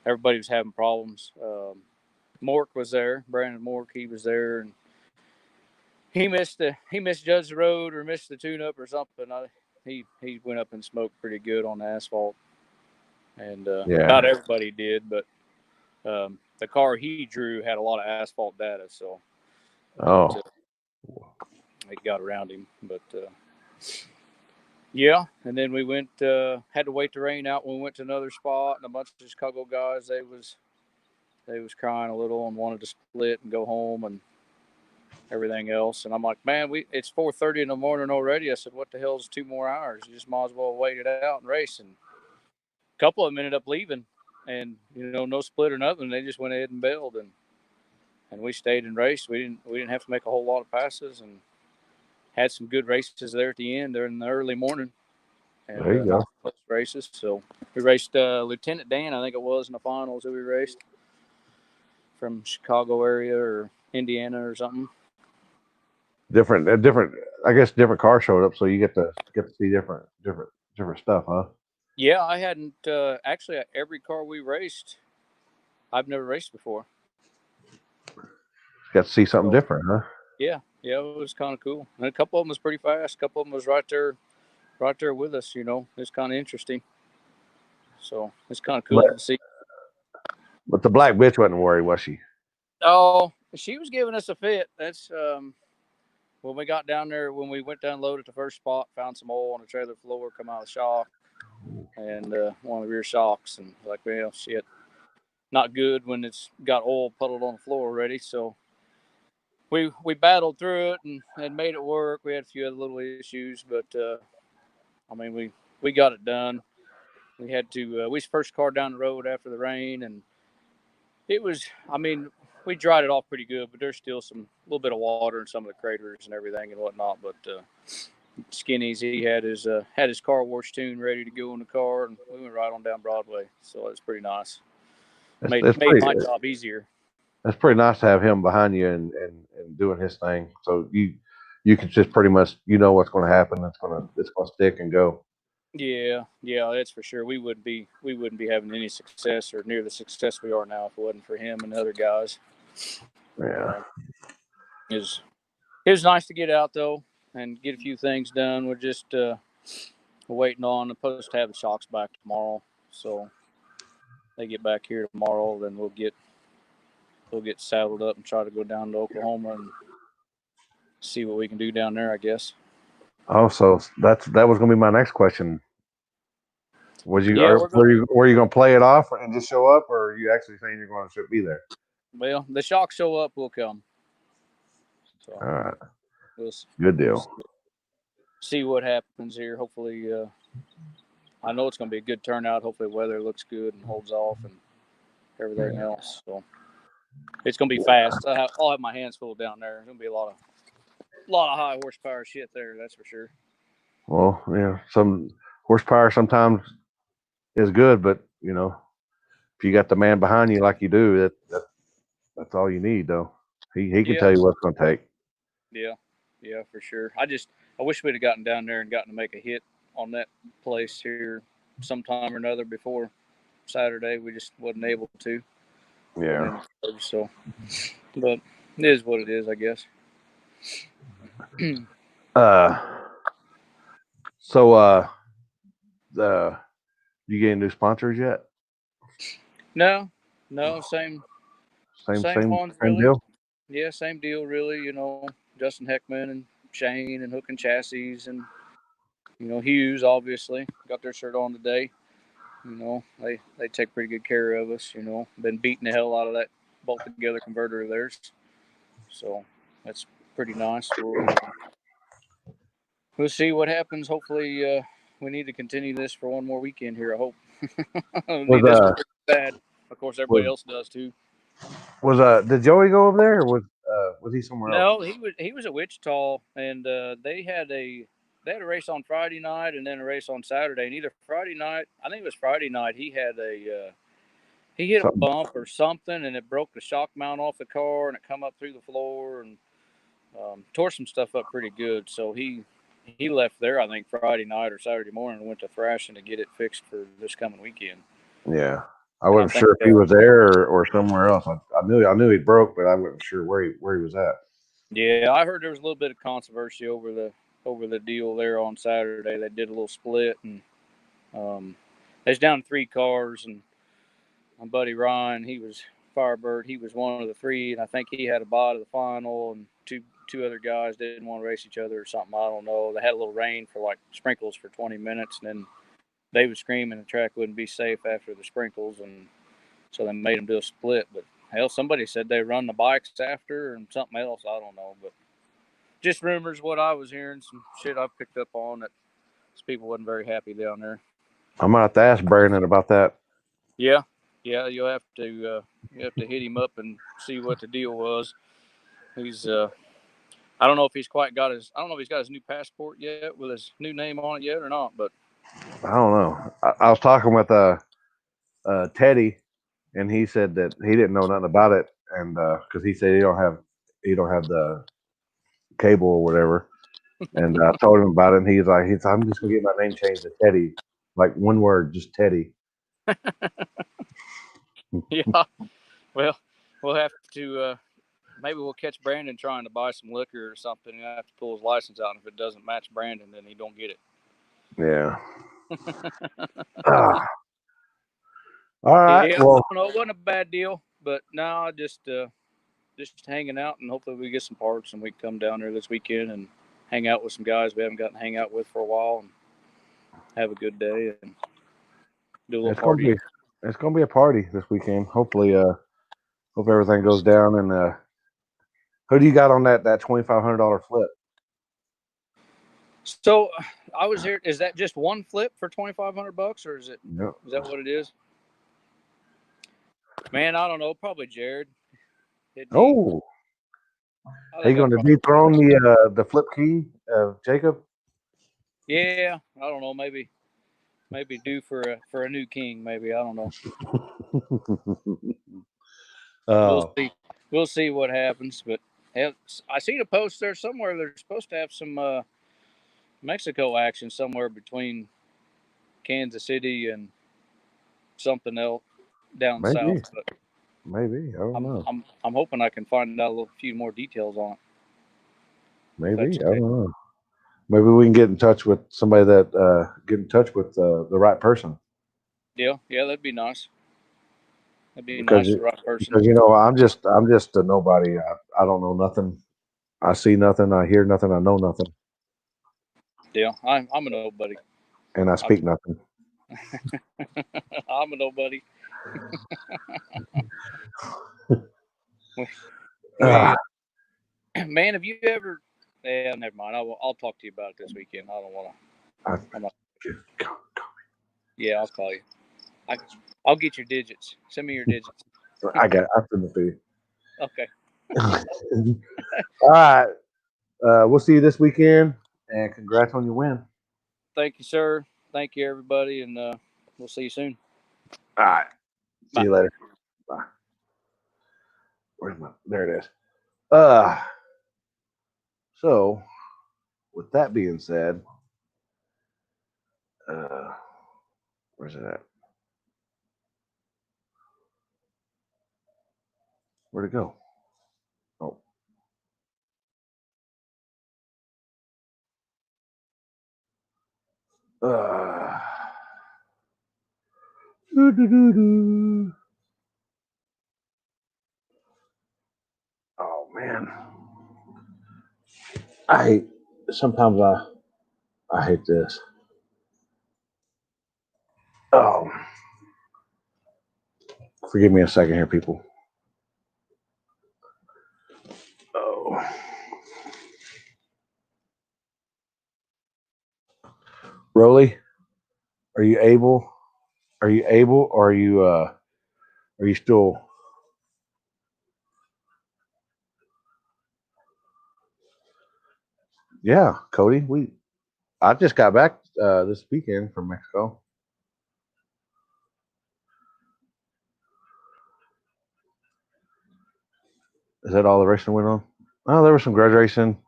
everybody was having problems. Mork was there, Brandon Mork. He was there, and he misjudged the road or missed the tune-up or something. He went up and smoked pretty good on the asphalt, and about everybody did. But the car he drew had a lot of asphalt data, so it got around him. But yeah, and then we went, had to wait the rain out when we went to another spot, and a bunch of Chicago guys, they was crying a little and wanted to split and go home and everything else. And I'm like, man, it's 4:30 in the morning already. I said, what the hell is 2 more hours? You just might as well wait it out and race. And a couple of them ended up leaving, and no split or nothing. They just went ahead and bailed, and we stayed and raced. We didn't have to make a whole lot of passes, and had some good races there at the end during the early morning. And, there you go. Close races. So we raced Lieutenant Dan, I think it was, in the finals that we raced from Chicago area or Indiana or something. Different. I guess different cars showed up, so you get to see different stuff, huh? Yeah, I hadn't actually every car we raced, I've never raced before. Got to see something different, huh? Yeah, it was kind of cool. And a couple of them was pretty fast. A couple of them was right there with us. It's kind of interesting. So it's kind of cool to see. But the black bitch wasn't worried, was she? Oh, she was giving us a fit. That's when we got down there, when we went to unload at the first spot, found some oil on the trailer floor, come out of the shock, and one of the rear shocks, and like, well, shit, not good when it's got oil puddled on the floor already. So we battled through it and made it work. We had a few other little issues, but I mean, we got it done. We had to. We was first car down the road after the rain, and it was. I mean, we dried it off pretty good, but there's still a little bit of water in some of the craters and everything and whatnot. But Skinny's, he had his car wash tune ready to go in the car, and we went right on down Broadway. So it was pretty nice. Made my job easier. That's pretty nice to have him behind you and doing his thing. So you can just pretty much what's going to happen. It's going to stick and go. Yeah, that's for sure. We wouldn't be having any success or near the success we are now if it wasn't for him and the other guys. Yeah, it was nice to get out though and get a few things done. We're just waiting on the supposed to have the shocks back tomorrow, so they get back here tomorrow. Then we'll get saddled up and try to go down to Oklahoma and see what we can do down there, I guess. Oh, so that was going to be my next question. Were you going to play it off and just show up, or are you actually saying you're going to be there? Well, the shocks show up, we'll come. So, all right. Good deal. See what happens here. Hopefully, I know it's going to be a good turnout. Hopefully, the weather looks good and holds off and everything else. So it's going to be fast. I'll have my hands full down there. There's going to be a lot of high horsepower shit there. That's for sure. Well, yeah, some horsepower sometimes is good, but if you got the man behind you like you do, that's all you need, though. He can tell you what it's going to take. Yeah, for sure. I wish we'd have gotten down there and gotten to make a hit on that place here sometime or another before Saturday. We just wasn't able to. Yeah. So, but it is what it is, I guess. So you getting new sponsors yet? No, same ones, really. Deal? Yeah, same deal, really. Justin Heckman and Shane and Hook and Chassis and Hughes, obviously got their shirt on today. You know, they take pretty good care of us. You know, been beating the hell out of that bolt together converter of theirs, so that's pretty nice. We'll see what happens. Hopefully, we need to continue this for one more weekend here. I hope. Need this one bad. Of course, everybody else does too. Did Joey go over there, or was he somewhere else? No, he was at Wichita, and they had a race on Friday night, and then a race on Saturday. And either Friday night, I think it was Friday night, he had he hit a bump or something, and it broke the shock mount off the car, and it come up through the floor and tore some stuff up pretty good. So he left there, I think Friday night or Saturday morning, and went to Thrashing to get it fixed for this coming weekend. Yeah, I wasn't sure if he was there or somewhere else. I knew he broke, but I wasn't sure where he was at. Yeah, I heard there was a little bit of controversy over the deal there on Saturday. They did a little split, and there's down 3 cars, and my buddy Ryan, he was Firebird. He was one of the 3, and I think he had a bye to the final, and two other guys didn't want to race each other or something. I don't know. They had a little rain for like sprinkles for 20 minutes, and then they was screaming the track wouldn't be safe after the sprinkles, and so they made them do a split. But hell, somebody said they run the bikes after and something else. I don't know, but just rumors. What I was hearing, some shit I picked up on that people wasn't very happy down there. I'm gonna have to ask Brandon about that. Yeah, you'll have to hit him up and see what the deal was. He's I don't know if he's quite got his. I don't know if he's got his new passport yet with his new name on it yet or not. But I don't know. I was talking with Teddy, and he said that he didn't know nothing about it, and because he said he don't have the cable or whatever. And I told him about it, and he's like, I'm just gonna get my name changed to Teddy, like one word, just Teddy. yeah, well, we'll have to. Maybe we'll catch Brandon trying to buy some liquor or something, and have to pull his license out. And if it doesn't match Brandon, then he don't get it. Yeah. All right. Yeah, Well, no, it wasn't a bad deal, but now just hanging out, and hopefully we get some parts, and we can come down there this weekend and hang out with some guys we haven't gotten to hang out with for a while, and have a good day and do a little party. It's gonna be a party this weekend. Hopefully, hope everything goes down. And who do you got on that $2,500 flip? So I was here. Is that just one flip for $2,500, or is it? Yep. Is that what it is? Man, I don't know. Probably Jared. Oh, are you going to dethrone the flip key of Jacob? Yeah, I don't know. Maybe due for a new king. Maybe, I don't know. We'll see what happens. But I seen a post there somewhere. They're supposed to have some Mexico action somewhere between Kansas City and something else down south. But maybe, I don't know. I'm hoping I can find out a few more details on it. Maybe, I don't know. Maybe we can get in touch with somebody that get in touch with the right person. Yeah, that'd be nice. That'd be nice, the right person. Because I'm just a nobody. I don't know nothing. I see nothing. I hear nothing. I know nothing. Yeah, I'm a nobody. And I speak nothing. I'm a nobody. Man, have you ever? Yeah, never mind. I'll talk to you about it this weekend. I don't want to. Yeah, I'll call you. I'll get your digits. Send me your digits. I got it. I'll send it to you. Okay. All right. We'll see you this weekend, and congrats on your win. Thank you, sir. Thank you, everybody, and we'll see you soon. All right. Bye. See you later. Bye. Where's my? There it is. So, with that being said, where's it at? Where'd it go? Oh. Oh man. Sometimes I hate this. Oh. Forgive me a second here, people. Oh. Rolly, are you able? Are you able, or are you still? Yeah, Cody. I just got back this weekend from Mexico. Is that all the racing went on? Oh, there was some grudge racing,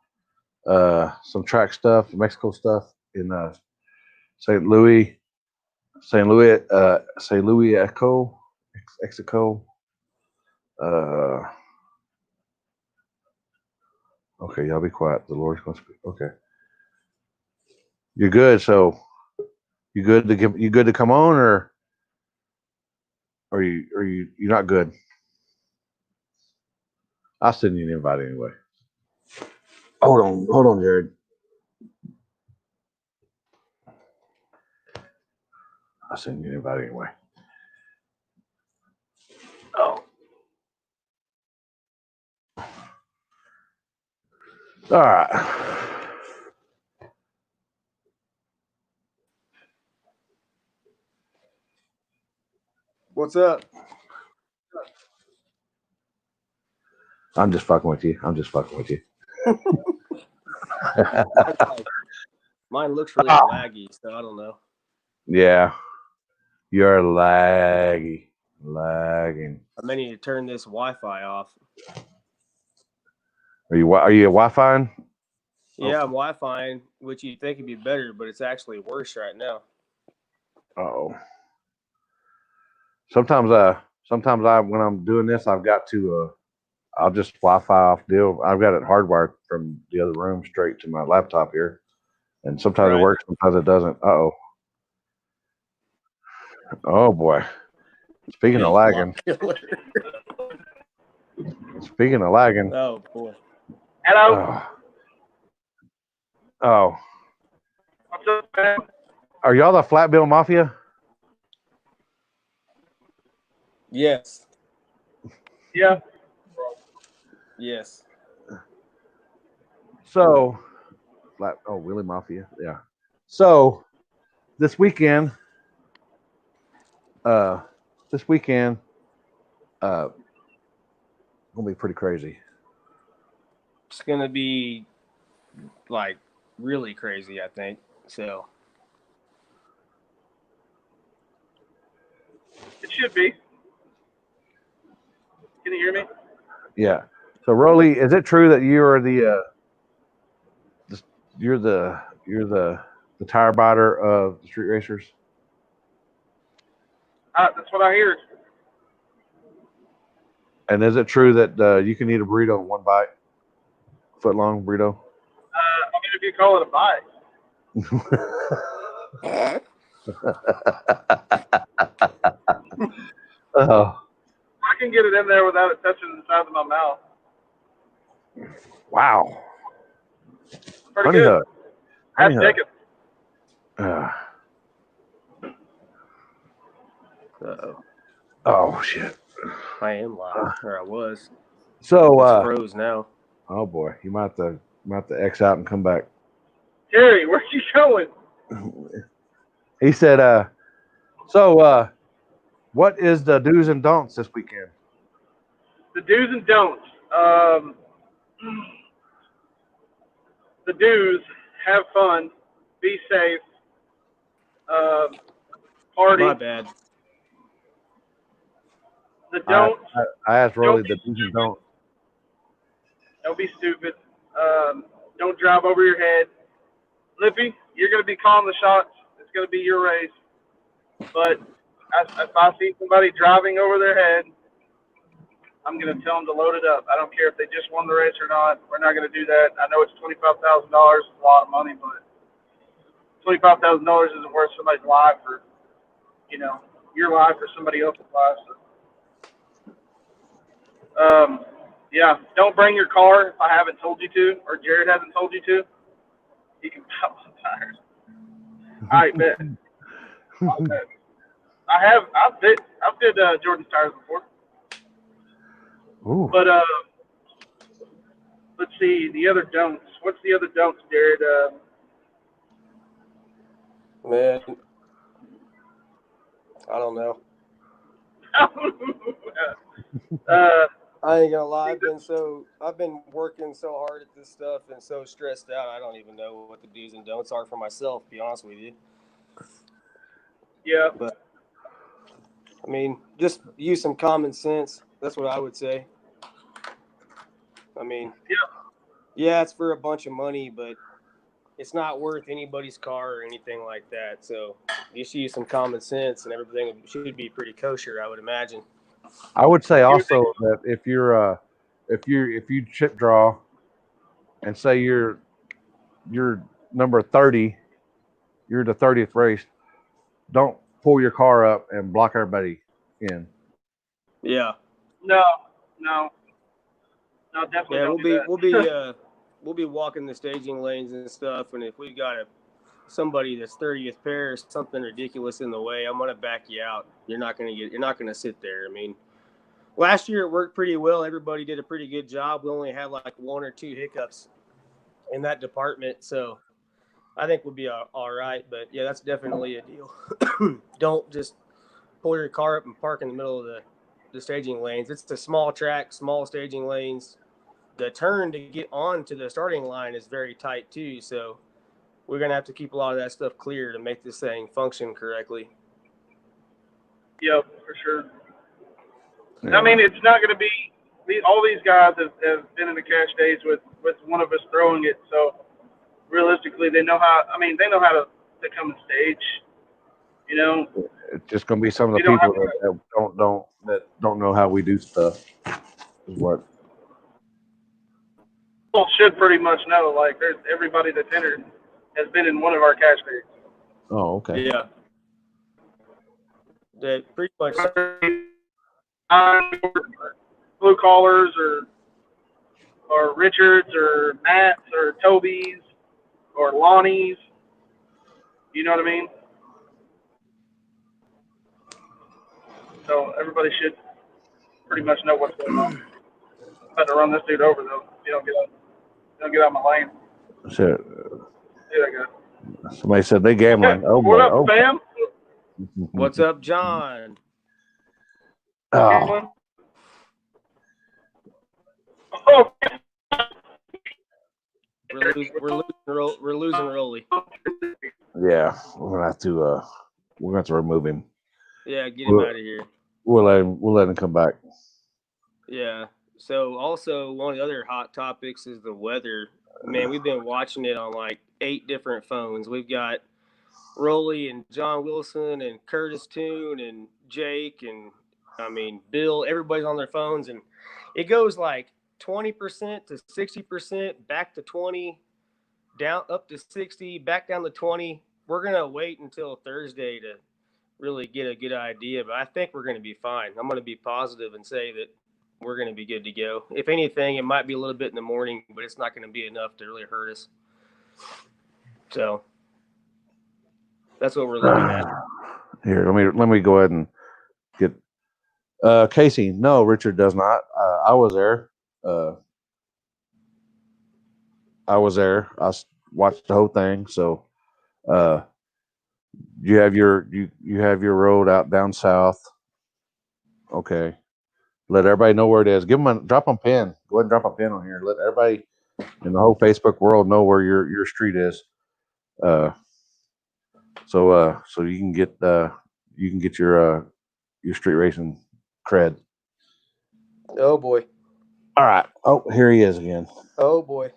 some track stuff, Mexico stuff in St. Louis, St. Louis Echo, Mexico. Okay, y'all be quiet. The Lord's going to speak. Okay, you're good. So you good to come on, or you're not good? I'll send you an invite anyway. Hold on, Jared. I'll send you an invite anyway. Oh. All right. What's up? I'm just fucking with you. Mine looks really laggy, so I don't know. Yeah. You're lagging. I may need to turn this Wi-Fi off. Are you Wi-Fi? Yeah, I'm Wi-Fi, which you'd think would be better, but it's actually worse right now. Oh. Sometimes I when I'm doing this, I've got to I'll just Wi-Fi off deal. I've got it hardwired from the other room straight to my laptop here, and sometimes it works, sometimes it doesn't. Oh boy. Speaking of lagging. Oh boy. Hello. Oh. What's up, man? Are y'all the Flat Bill Mafia? Yes. Yeah. Yes. So, Wheelie Mafia, yeah. So, this weekend, gonna be pretty crazy. It's gonna be like really crazy, I think. So. It should be. Can you hear me? Yeah. So, Rolly, is it true that you are you're the tire biter of the street racers? That's what I hear. And is it true that you can eat a burrito in one bite, foot long burrito? I mean, if you call it a bite. Oh. I can get it in there without it touching the side of my mouth. Wow. Pretty good. Honey Ask Jacob. Oh shit. I am live, or I was. So it's froze now. Oh boy, you might have to X out and come back. Terry, where you going? He said, so what is the do's and don'ts this weekend? The do's and don'ts. The do's, have fun, be safe, party. My bad. The don'ts. I asked Rolly the do's and don'ts. Don't be stupid. Don't drive over your head. Lippy, you're going to be calling the shots. It's going to be your race. But if I see somebody driving over their head, I'm going to tell them to load it up. I don't care if they just won the race or not. We're not going to do that. I know it's $25,000. It's a lot of money, but $25,000 isn't worth somebody's life or, your life or somebody else's life. So, yeah, don't bring your car if I haven't told you to or Jared hasn't told you to. You can pop the tires. All right, bet. I've fit Jordan's tires before. Ooh. But let's see the other don'ts. What's the other don'ts, Jared? Man, I don't know. I ain't gonna lie. I've been working so hard at this stuff and so stressed out. I don't even know what the do's and don'ts are for myself. To be honest with you. Yeah. But I mean, just use some common sense. That's what I would say. I mean, yeah, it's for a bunch of money, but it's not worth anybody's car or anything like that. So you should use some common sense, and everything should be pretty kosher, I would imagine. I would say also that if you chip draw and say you're number 30, you're the 30th race, don't pull your car up and block everybody in. Yeah. No, definitely Yeah, don't do that. we'll be walking the staging lanes and stuff, and if we got somebody that's 30th pair or something ridiculous in the way, I'm gonna back you out. You're not gonna sit there. I mean, last year it worked pretty well. Everybody did a pretty good job. We only had like 1 or 2 hiccups in that department, so I think we'll be all right. But yeah, that's definitely a deal. Don't just pull your car up and park in the middle of the staging lanes. It's a small track, small staging lanes. The turn to get onto the starting line is very tight too, so we're gonna have to keep a lot of that stuff clear to make this thing function correctly. Yep, for sure. Yeah. I mean, it's not going to be all these guys have been in the cash days with one of us throwing it, so realistically, they know how. I mean, they know how to come and stage. You know, It's just gonna be some of the people that don't know how we do stuff. Is what people should pretty much know. Like, there's everybody that's entered has been in one of our cash days. Oh, okay. Yeah. That pretty much. Blue collars or Richards or Matt's or Toby's or Lonnie's. You know what I mean? So everybody should pretty much know what's going on. I'm about to run this dude over though. If you don't get out of my lane. Shit. See that guy. Somebody said they gambling. Oh, what boy. up, Oh. fam? What's up, John? Oh. Oh. We're losing Rolly. Yeah, we're gonna have to remove him. Yeah, get him out of here. We'll let him come back. Yeah. So also one of the other hot topics is the weather. Man, we've been watching it on like 8 different phones. We've got Rolly and John Wilson and Curtis Toon and Jake and Bill. Everybody's on their phones, and it goes like 20% to 60%, back to 20, down up to 60, back down to 20. We're gonna wait until Thursday to really get a good idea, but I think we're gonna be fine. I'm gonna be positive and say that we're gonna be good to go. If anything, it might be a little bit in the morning, but it's not gonna be enough to really hurt us. So that's what we're looking at. Here, let me go ahead and get Casey. No, Richard does not. I was there. I watched the whole thing. So, you have your road out down south. Okay. Let everybody know where it is. Drop them a pin. Go ahead and drop a pin on here. Let everybody in the whole Facebook world know where your street is. So you can get your street racing cred. Oh boy. All right. Oh, here he is again. Oh boy.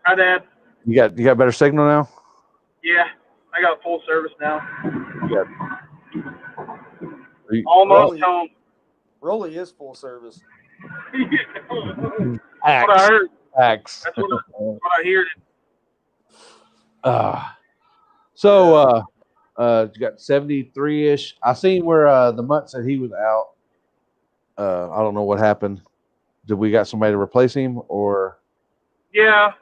Hi, Dad. You got better signal now? Yeah, I got full service now. Almost home. Rolly is full service. What I heard. Axe. That's what I heard. So you got 73-ish. I seen where the Mutt said he was out. I don't know what happened. Did we got somebody to replace him or? Yeah.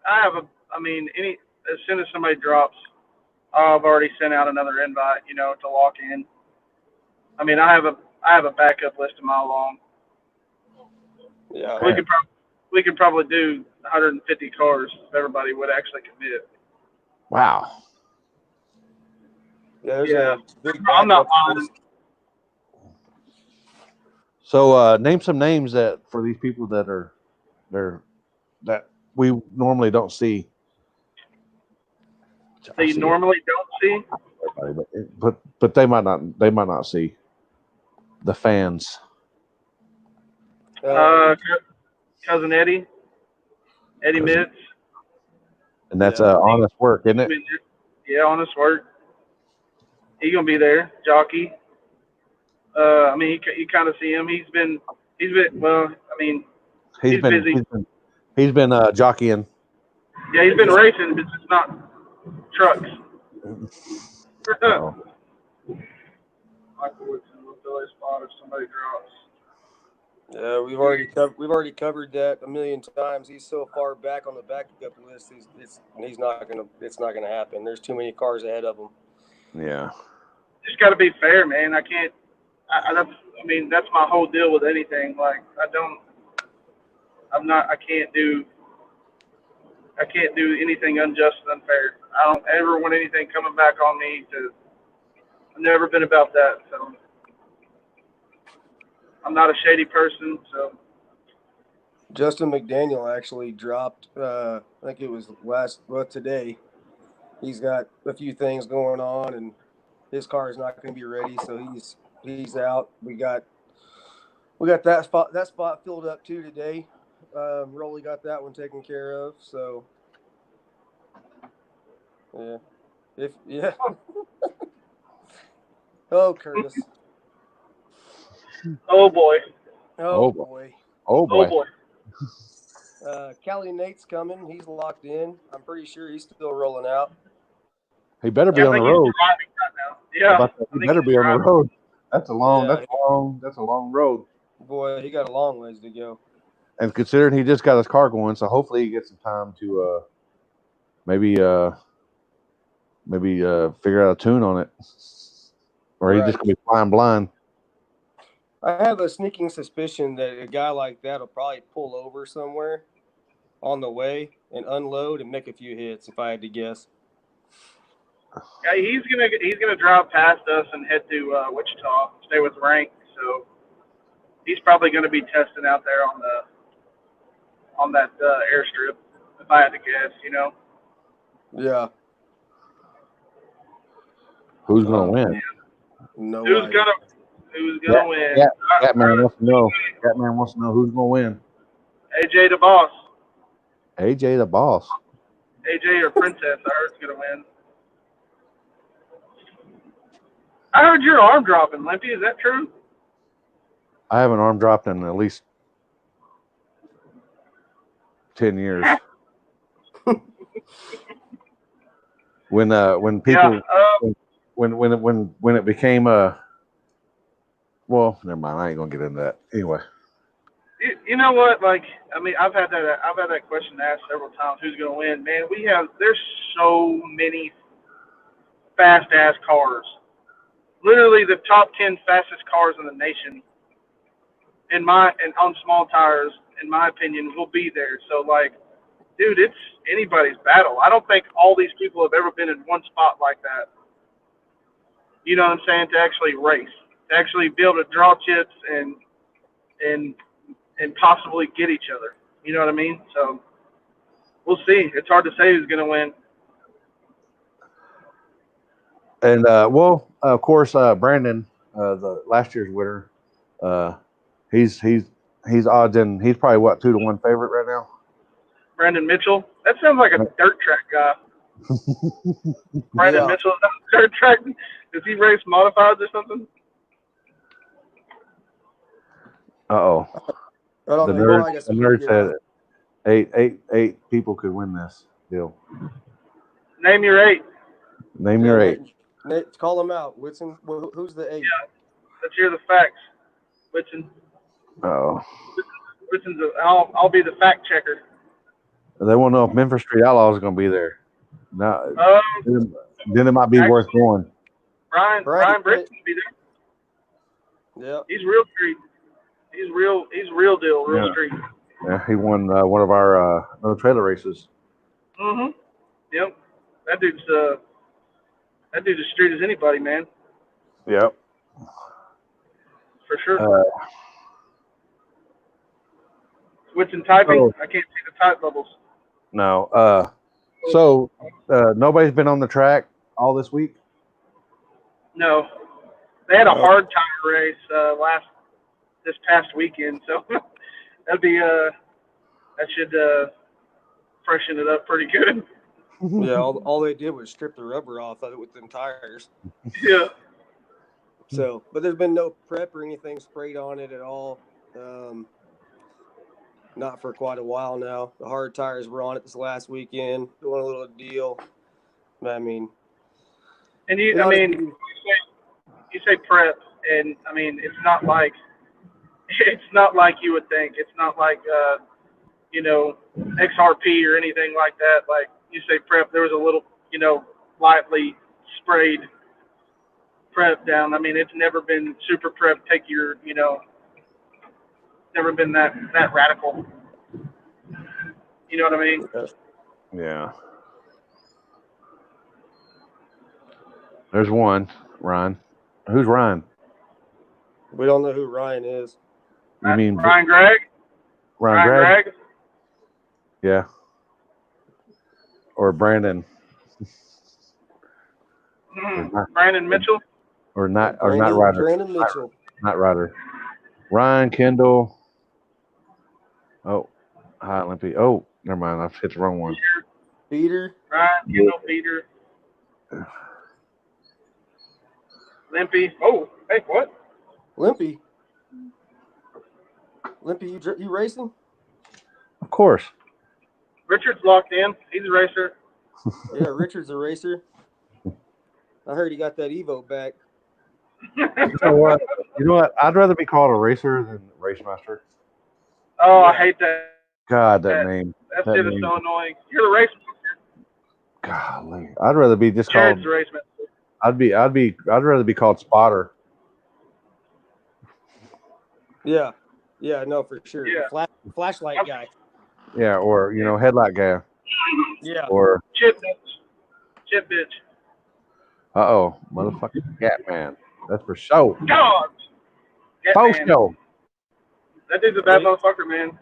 I have as soon as somebody drops, I've already sent out another invite, to lock in. I mean, I have a backup list a mile long. Yeah. We could probably do 150 cars if everybody would actually commit. Wow. Yeah, there's Yeah. a big I'm not backup lying. list. So name some names that for these people that that we normally don't see. That you normally don't see. But they might not see the fans. Cousin Eddie Mitz. And that's honest work, isn't it? Yeah, honest work. He's gonna be there. Jockey. I mean, you kind of see him. He's been. Well, I mean, he's busy. He's been jockeying. Yeah, he's been racing, but it's not trucks. Oh. Michael Woodson will fill a spot if somebody drops. Yeah, we've already covered that a million times. He's so far back on the backup list. It's not gonna happen. There's too many cars ahead of him. Yeah. Just got to be fair, man. I can't. That's my whole deal with anything. Like, I can't do anything unjust and unfair. I don't ever want anything coming back on me. I've never been about that. So I'm not a shady person. So Justin McDaniel actually dropped. I think it was today. He's got a few things going on, and his car is not going to be ready, so he's out. We got that spot filled up too today. Rolly got that one taken care of. So yeah. Oh, Curtis. Oh boy. Oh boy. Oh boy. Callie Nate's coming. He's locked in. I'm pretty sure he's still rolling out. He better be on the road. Right now. Yeah. He better be on the road. That's a long road. Boy, he got a long ways to go. And considering he just got his car going, so hopefully he gets some time to maybe figure out a tune on it. Or he's just gonna be flying blind. I have a sneaking suspicion that a guy like that will probably pull over somewhere on the way and unload and make a few hits, if I had to guess. Yeah, he's gonna drive past us and head to Wichita, stay with Rank. So he's probably gonna be testing out there on that airstrip, if I had to guess. Yeah. Who's gonna win? No. Who's gonna win? Catman wants to know. Catman wants to know who's gonna win. AJ the boss. AJ the boss. AJ or Princess, I heard is gonna win. I heard your arm dropping, Limpy. Is that true? I have an arm dropped in at least 10 years. When people when it became well, never mind. I ain't gonna get into that anyway. You know what? Like, I mean, I've had that question asked several times. Who's gonna win? Man, there's so many fast ass cars. Literally the top 10 fastest cars in the nation. And on small tires, in my opinion, will be there. So like, dude, it's anybody's battle. I don't think all these people have ever been in one spot like that. You know what I'm saying? To actually race, to actually be able to draw chips and possibly get each other. You know what I mean? So we'll see. It's hard to say who's going to win. And of course, Brandon, the last year's winner, he's odds in. He's probably 2-1 favorite right now. Brandon Mitchell. That sounds like a dirt track guy. Brandon Mitchell, dirt track. Does he race modifieds or something? Uh-oh. The nerd said eight people could win this deal. Name your 8. Name your 8. Nate, call them out. Whitson, who's the 8? Yeah, let's hear the facts. Whitson. Oh. Whitson's I'll be the fact checker. They want to know if Memphis Street Outlaws is going to be there. No. then it might be worth going. Brian Britt's gonna be there. Yep. He's real street. He's real deal, real Yeah. street. Yeah, he won one of our no trailer races. Mhm. Yep. That dude's as street as anybody, man. Yep. For sure. Switching typing. I can't see the type bubbles. No. So nobody's been on the track all this week? No. They had a hard tire race this past weekend, so that'd be that should freshen it up pretty good. Yeah, all they did was strip the rubber off of it with them tires. Yeah. So, but there's been no prep or anything sprayed on it at all. Not for quite a while now. The hard tires were on it this last weekend. Doing a little deal. I mean, and you say prep, and I mean it's not like you would think. It's not like XRP or anything like that. Like you say prep, there was a little lightly sprayed prep down. I mean it's never been super prep. Take your never been that radical. You know what I mean? Yeah. There's one, Ryan. Who's Ryan? we don't know who Ryan is. You mean Ryan Gregg? Ryan Gregg? Yeah. Or Brandon. Brandon Mitchell? Or not Ryder. Brandon Mitchell. Not Ryder. Ryan Kendall. Oh, hi, Limpy. Oh, never mind. I've hit the wrong one. Peter. Ryan Kendall, Peter. Limpy. Oh, hey, what? Limpy, you racing? Of course. Richard's locked in. He's a racer. Yeah, Richard's a racer. I heard he got that Evo back. You know what? I'd rather be called a racer than race master. Oh, I hate that. God, that name. That shit is so annoying. You're the race master. Golly, I'd rather be just Jared's called. the race master. I'd rather be called spotter. Yeah, no, for sure. Yeah. The flashlight guy. Yeah, or headlight guy. Yeah. Or Chip bitch. motherfucking cat man. That's for sure. God. For sure. That dude's a bad motherfucker, man.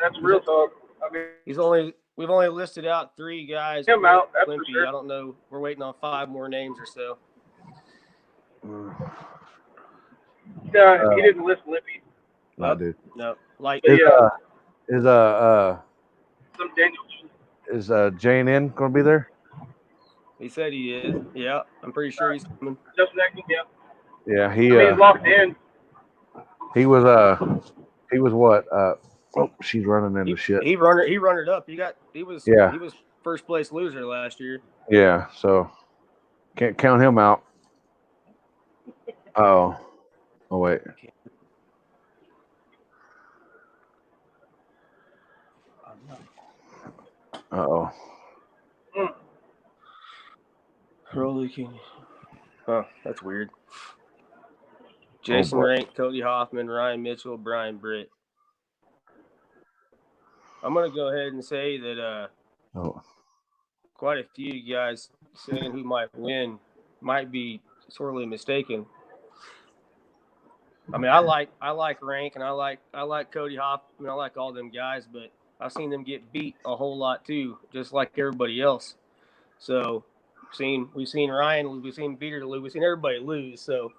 That's real talk. I mean, We've only listed out 3 guys. Him out, that's for Limpy. sure. I don't know. We're waiting on 5 more names or so. yeah, he didn't list Lippy. No, dude. No, like But yeah, some Daniels. Is J&N going to be there? he said he is. Yeah, I'm pretty sure he's coming. Just next, yeah. Yeah, He's locked in. he was what? She's running into shit. He run it up. He was first place loser last year. Yeah, so can't count him out. Oh wait. Uh-oh. Rolly King. Oh, that's weird. Jason boy. Rank, Cody Hoffman, Ryan Mitchell, Brian Britt. I'm going to go ahead and say that quite a few guys saying who might win might be sorely mistaken. I mean, I like Rank and I like Cody Hoffman. I like all them guys, but I've seen them get beat a whole lot too, just like everybody else. So we've seen Ryan, we've seen Peter lose, we've seen everybody lose. So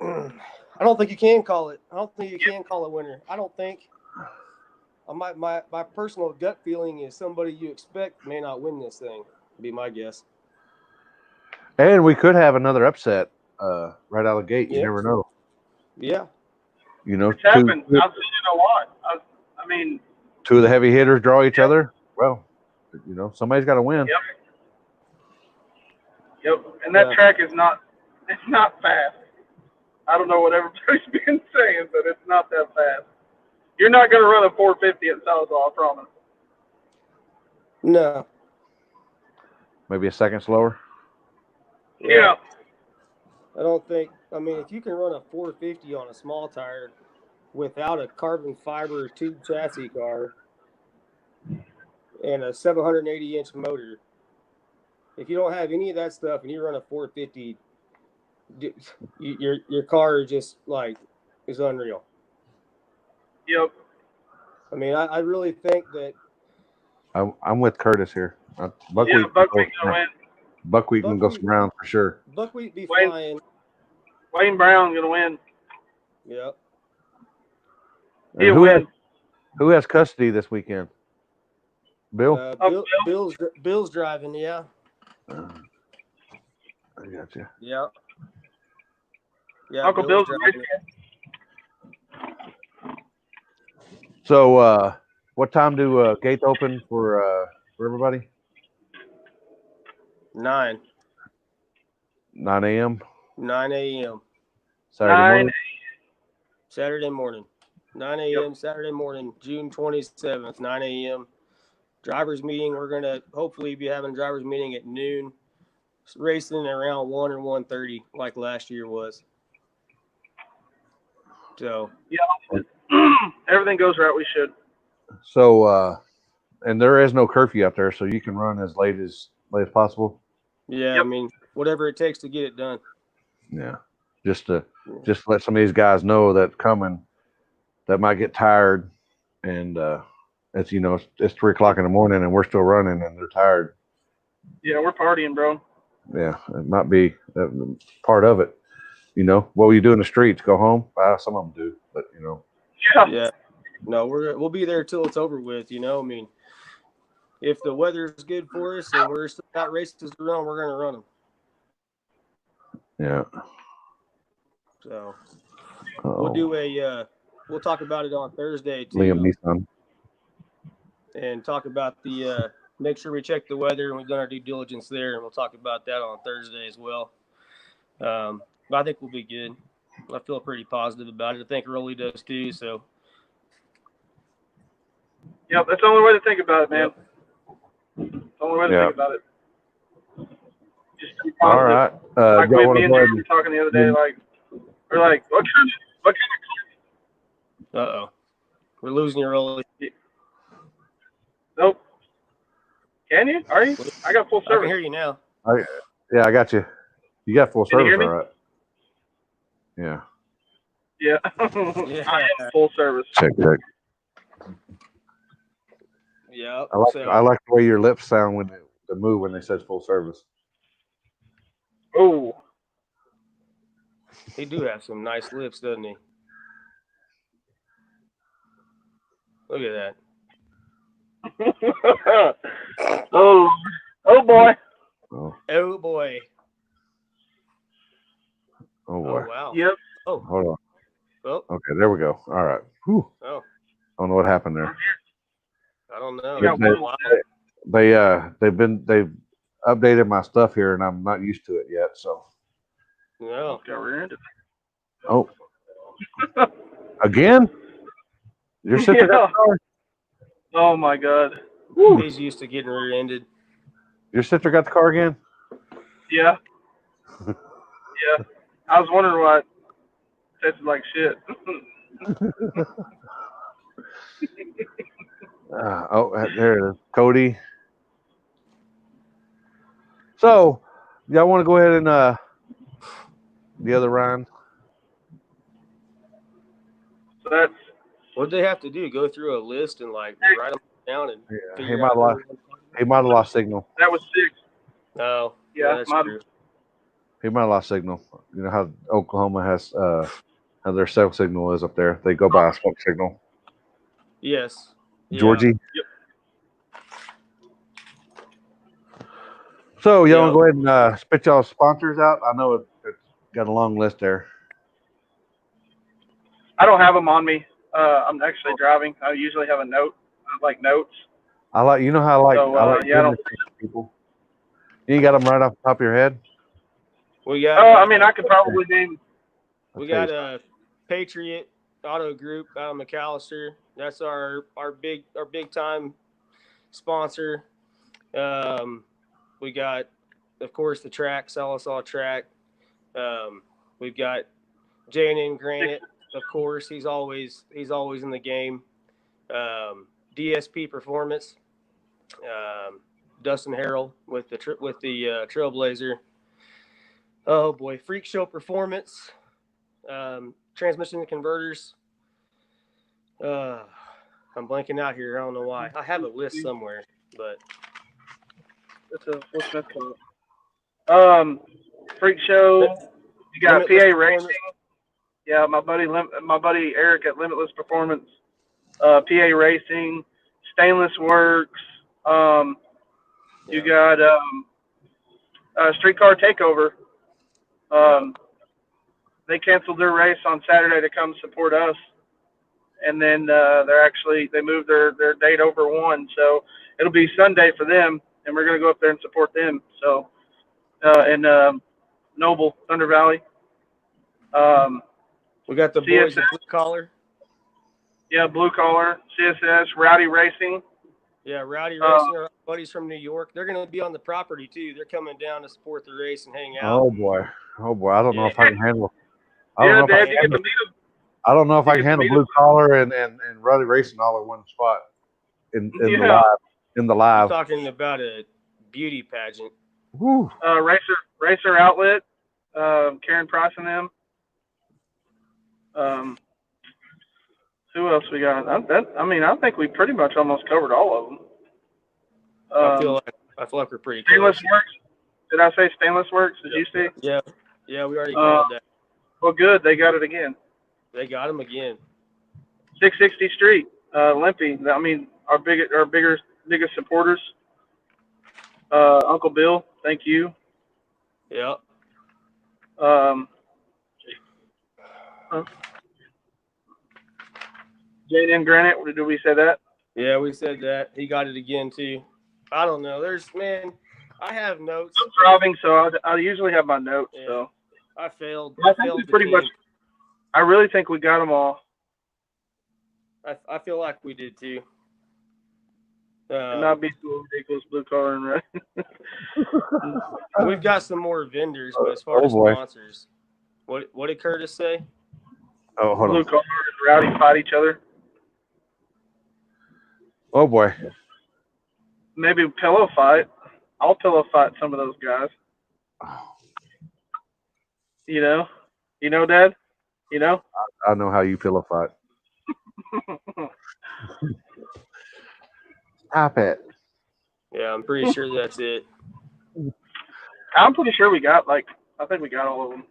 I don't think you can call it. I don't think you can call a winner. I don't think. My personal gut feeling is somebody you expect may not win this thing. Would be my guess. And we could have another upset right out of the gate. You never know. Yeah. It's happened. I've seen it a lot. I mean, 2 of the heavy hitters draw each other. Well, somebody's got to win. Yep. And that track is not fast. I don't know what everybody's been saying, but it's not that fast. You're not going to run a 450 at Sallisaw, I promise. No. Maybe a second slower. Yeah. I don't think. I mean, if you can run a 450 on a small tire without a carbon fiber tube chassis car and a 780-inch motor, if you don't have any of that stuff and you run a 450, your car is unreal. Yep. I mean, I really think that I'm with Curtis here. Buckwheat gonna win. Buckwheat can go some rounds for sure. Buckwheat be Wayne- flying. Wayne Brown gonna win. Yep. He'll win. Who has custody this weekend? Bill? Bill's driving. Yeah. I got you. Yeah. Yeah. Uncle Bill's driving. So, what time do gates open for everybody? 9 a.m. 9 a.m. Saturday morning. 9 a.m. Saturday morning, June 27th, 9 a.m. Drivers meeting. We're going to hopefully be having a drivers meeting at noon, racing around 1 or 1:30 like last year was. So. Yeah. Everything goes right. We should. So, and there is no curfew out there, so you can run as late as possible. Yeah, Yep. I mean, whatever it takes to get it done. Yeah, just let some of these guys know that coming, that might get tired, and it's it's 3 o'clock in the morning and we're still running and they're tired. Yeah, we're partying, bro. Yeah, it might be part of it. What will you do in the streets? Go home? Some of them do, but Yeah. No, we'll be there till it's over with. I mean, if the weather's good for us and we're still got races to run, we're gonna run them. Yeah. So we'll do we'll talk about it on Thursday too. Liam Neeson. And talk about make sure we check the weather and we've done our due diligence there, and we'll talk about that on Thursday as well. But I think we'll be good. I feel pretty positive about it. I think Rolly does too. So. Yep, that's the only way to think about it, man. Yep. The only way to think about it. Just be positive. All right. Like me and Jerry were talking the other day, we're like, what kind of Uh-oh. We're losing your Rolly. Nope. Can you? Are you? I got full service. I can hear you now. Yeah, I got you. You got full Can you service, hear me? all right? Yeah. Yeah. Yeah. I have full service. Check. Yeah. I like the way your lips sound when they move when they says full service. Oh. He do have some nice lips, doesn't he? Look at that. Oh boy. Oh boy. Oh boy. Oh wow. Yep. Oh. Hold on. Oh. Okay, there we go. All right. Whew. Oh. I don't know what happened there. I don't know. They've updated my stuff here and I'm not used to it yet, so. No. Oh. Again? Your sister got the car? Oh my God. He's used to getting rear-ended. Your sister got the car again? Yeah. Yeah. I was wondering why it tasted like shit. There it is. Cody. So, y'all want to go ahead and the other round? So that's What'd they have to do? Go through a list and write them down and he might have lost signal. that was 6. No. Yeah, that's my- true. He might have lost signal. You know how Oklahoma has how their cell signal is up there. They go by a smoke signal. Yes. Yeah. Georgie. Yep. So y'all want to go ahead and spit y'all sponsors out? I know it's got a long list there. I don't have them on me. I'm actually driving. I usually have a note. I like notes. I like how I like yeah, I don't. People. You got them right off the top of your head? We got. I mean, I could probably name. We got a Patriot Auto Group out of McAllister. That's our big time sponsor. We We got, of course, the track, Sallisaw track. We've got J&N Granite, of course. He's always in the game. DSP Performance. Dustin Harrell with the Trailblazer. Oh boy, Freak Show Performance. Transmission and Converters. I'm blanking out here. I don't know why. I have a list somewhere, but what's that called? Freak Show. You got Limitless PA Performance. Racing. Yeah, my buddy Eric at Limitless Performance. PA Racing, Stainless Works. You got Streetcar Takeover. They canceled their race on Saturday to come support us, and then they moved their date over one, so it'll be Sunday for them, and we're gonna go up there and support them. So in Noble, Thunder Valley. We got the boys CSS. of Blue Collar. Yeah, Blue Collar, CSS, Rowdy Racing. Yeah, Rowdy Racing, our buddies from New York. They're going to be on the property, too. They're coming down to support the race and hang out. Oh boy. I don't know if I can handle. I Yeah, don't know if Dad, I you can get to meet them. I don't know if You I get can to handle meet Blue Collar and Ruddy Racing all in one spot in the Yeah. live. In the I'm live. talking about a beauty pageant. Woo. Racer Outlet, Karen Price and them. Who else we got? I think we pretty much almost covered all of them. I feel like we're pretty Stainless close. Works. Did I say Stainless Works? Did you see? Yeah, we already called that. Well, good. They got it again. They got him again. 660 Street, Limpy. I mean, our biggest supporters. Uncle Bill, thank you. Yep. J&N Granite. Did we say that? Yeah, we said that. He got it again, too. I don't know. I have notes. I'm driving, so I usually have my notes. Yeah. So I failed. I think we pretty much. I really think we got them all. I feel like we did, too. And not be so ridiculous, Blue Collar and Red. We've got some more vendors, but as far as sponsors, what did Curtis say? Oh, hold Blue on. Collar and Rowdy fight each other. Oh boy. Maybe pillow fight. I'll pillow fight some of those guys. You know, Dad. You know. I know how you pillow fight. Stop it. Yeah, I'm pretty sure that's it. I'm pretty sure we got I think we got all of them.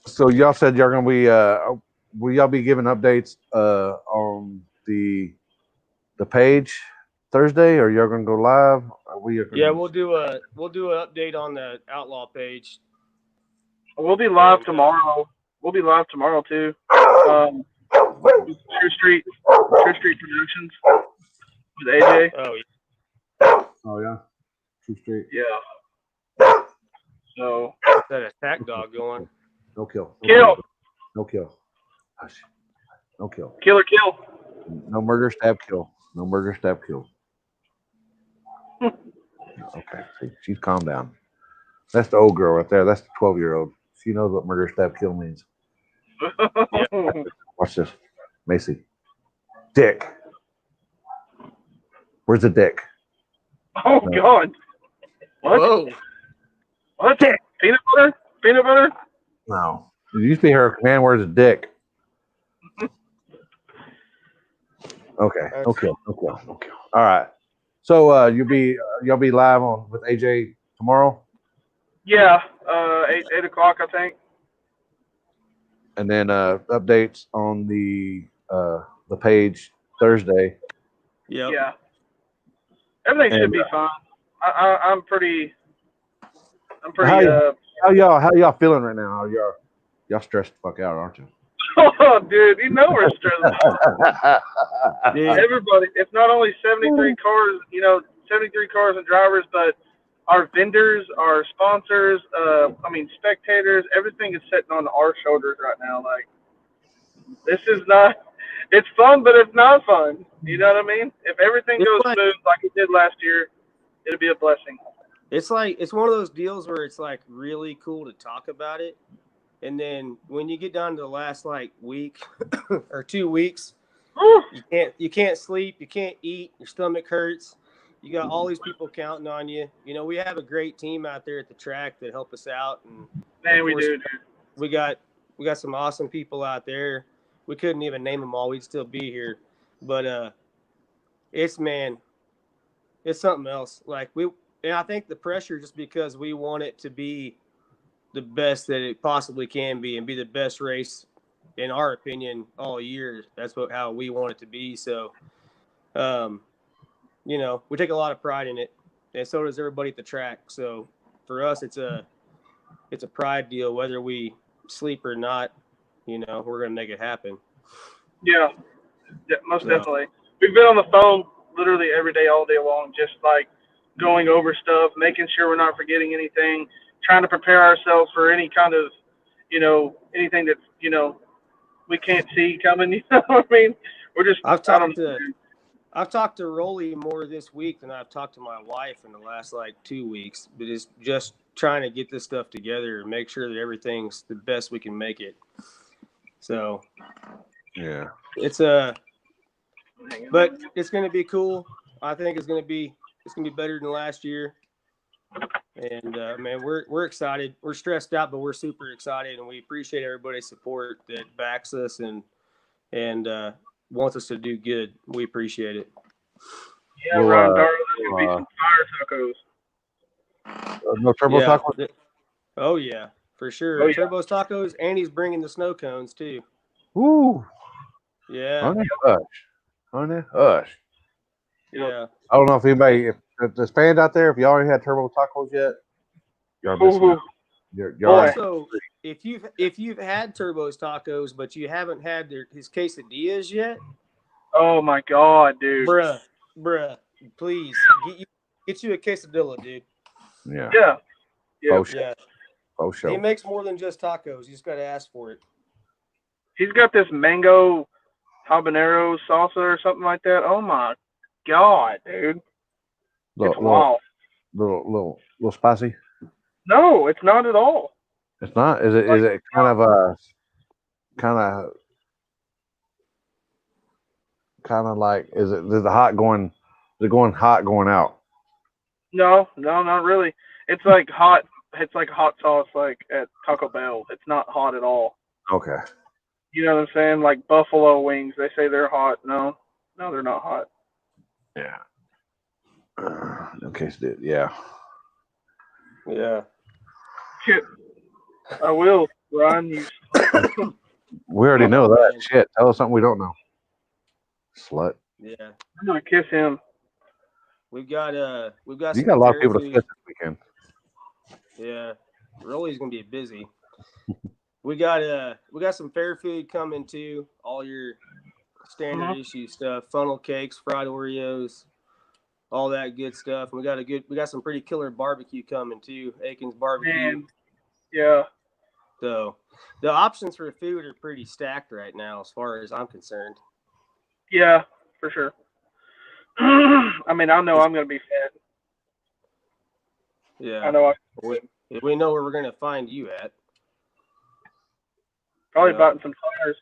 So y'all said y'all gonna be will y'all be giving updates on the page Thursday, or y'all gonna go live? Yeah, we'll do an update on the Outlaw page. We'll be live tomorrow. We'll be live tomorrow too. True Street Productions with AJ. Oh yeah. True Street. Yeah. So Is that attack dog going? No kill. Kill. No kill. Hush. No kill. Killer kill. No murder, stab, kill. No murder, stab, kill. Okay. See, she's calmed down. That's the old girl right there. That's the 12-year-old. She knows what murder, stab, kill means. Watch this. Macy. Dick. Where's the dick? Oh, God. What? Whoa. What? Dick. Peanut butter? Peanut butter? No. It used to be her command, where's the dick? Okay. Okay. All right. So y'all be live with AJ tomorrow? Yeah. 8 o'clock, I think. And then updates on the page Thursday. Yep. Yeah. Everything should be fine. I'm pretty. How y'all feeling right now? Y'all stressed the fuck out, aren't you? Oh, dude, you know we're stressed. Everybody. It's not only 73 cars, 73 cars and drivers, but our vendors, our sponsors, spectators. Everything is sitting on our shoulders right now. Like, this is not. It's fun, but it's not fun. You know what I mean? If everything goes smooth like it did last year, it'll be a blessing. it's like it's one of those deals where it's like really cool to talk about it, and then when you get down to the last like week or 2 weeks, you can't sleep, you can't eat, your stomach hurts. You got all these people counting on you. You know, we have a great team out there at the track that help us out, and Man, of we course, do, dude. we got some awesome people out there. We couldn't even name them all; we'd still be here. But it's something else. Like and I think the pressure just because we want it to be the best that it possibly can be and be the best race, in our opinion, all year. That's how we want it to be. So, you know, we take a lot of pride in it, and so does everybody at the track. So for us, it's a pride deal. Whether we sleep or not, you know, we're gonna make it happen. Yeah, most definitely. We've been on the phone literally every day, all day long, just like going over stuff, making sure we're not forgetting anything, trying to prepare ourselves for any kind of, anything that, we can't see coming. You know what I mean? We're just, I've I don't talked know. to I've talked to Rolly more this week than I've talked to my wife in the last like 2 weeks. But it's just trying to get this stuff together and make sure that everything's the best we can make it. So Yeah, it's but it's going to be cool. I think it's going to be better than last year. And man, we're excited. We're stressed out, but we're super excited, and we appreciate everybody's support that backs us and wants us to do good. We appreciate it. Yeah, Well, Ryan Darlow, there's going to be some fire tacos. no turbo taco. Oh yeah, for sure. Oh, yeah. Turbo's Tacos, and he's bringing the snow cones too. Woo! Yeah, Honey, hush. yeah. I don't know if anybody, if there's fans out there, if you already had turbo tacos yet, you're missing out. You're Also, if you've had Turbo's Tacos, but you haven't had his quesadillas yet, oh my God, dude. bruh, please get you a quesadilla, dude. Yeah. Yeah. Yeah. Yeah. Oh, sure. He makes more than just tacos. You just got to ask for it. He's got this mango habanero salsa or something like that. Oh my God, dude. It's wild. Little spicy. No, it's not at all. It's not. Is it kind of like is the hot going? Is it going hot going out? No, not really. It's like hot. It's like hot sauce, like at Taco Bell. It's not hot at all. Okay. You know what I'm saying? Like buffalo wings. They say they're hot. No, they're not hot. Yeah. Okay. Yeah. Yeah. Shit. I will, Ron. You. We already know that. Shit. Tell us something we don't know. Slut. Yeah. I'm gonna kiss him. We've got You got a lot of people to kiss this weekend. Yeah. Rolly's gonna be busy. We got some fair food coming too. All your standard issue stuff, funnel cakes, fried Oreos, all that good stuff. And we got some pretty killer barbecue coming too. Aiken's barbecue. Man. Yeah. So the options for food are pretty stacked right now, as far as I'm concerned. Yeah, for sure. I mean, I know I'm gonna be fed. Yeah. I know. We know where we're gonna find you at. Probably biting some tires.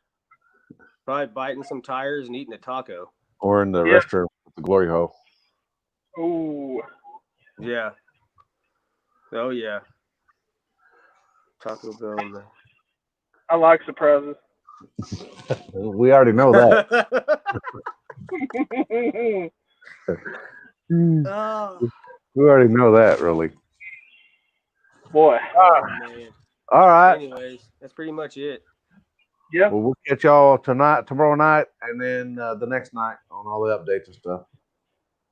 Probably biting some tires and eating a taco. Or in the restroom with the glory hole. Ooh. Yeah. Oh yeah. Taco Bell. I like surprises. We already know that. We already know that, really. Boy. Man. All right. Anyways, that's pretty much it. Yeah. Well, we'll catch y'all tomorrow night, and then the next night on all the updates and stuff.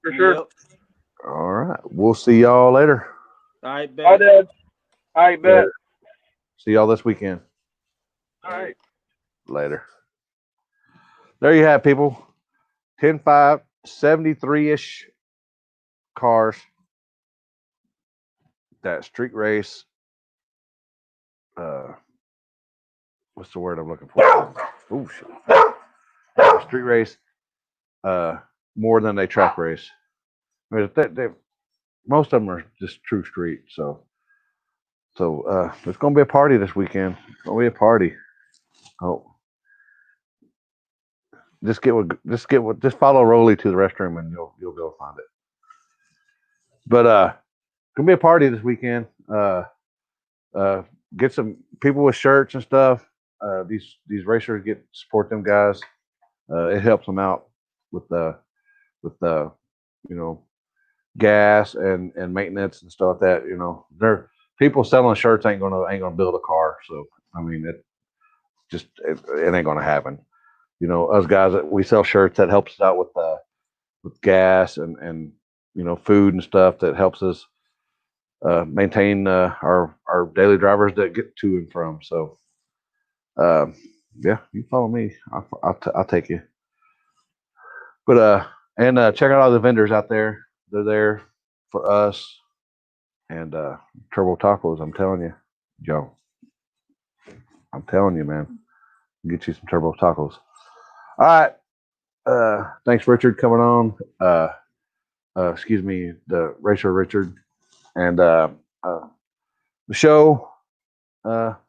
For sure. Yep. All right. We'll see y'all later. All right, bet. Bye, Dad. All right, bet. Later. See y'all this weekend. All right. Later. There you have it, people. 10.5, 73-ish cars. That street race. What's the word I'm looking for? Oh shit. Street race. More than a track race. I mean, most of them are just true street. So it's gonna be a party this weekend. It's gonna be a party. Oh, just follow Rolly to the restroom and you'll go find it. But gonna be a party this weekend. Get some people with shirts and stuff. These racers support them guys. It helps them out with the gas and maintenance and stuff like that. They're people selling shirts ain't gonna build a car. So I mean it ain't gonna happen. Us guys that we sell shirts, that helps us out with gas and food and stuff, that helps us maintain our daily drivers that get to and from. So yeah, you follow me, I'll take you. But check out all the vendors out there. They're there for us. And Turbo Tacos, I'm telling you, Joe. I'm telling you, man. Get you some Turbo Tacos. All right. Thanks, Richard, coming on. Excuse me, the Racer Richard. And the show, I'll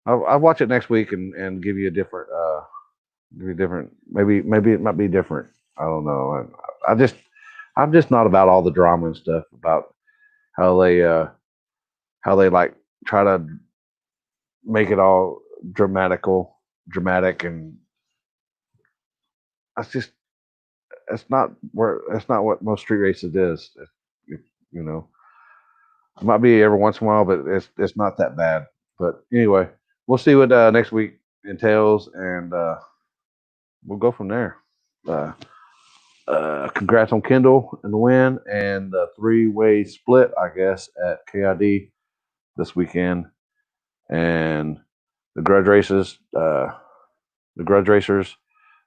watch it next week and give you a different, maybe it might be different. I don't know. I'm just not about all the drama and stuff, about how they like try to make it all dramatic, and that's not what most street races is. It might be every once in a while, but it's not that bad. But anyway, we'll see what next week entails, and we'll go from there. Congrats on Kendall and the win, and the 3-way split, I guess, at KID this weekend, and the grudge races. The grudge racers,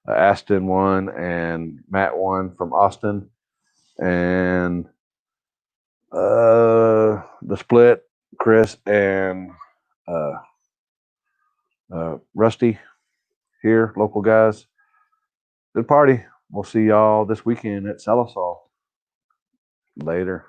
Aston won and Matt won from Austin, and the split, Chris and Rusty here, local guys. Good party. We'll see y'all this weekend at Sallisaw. Later.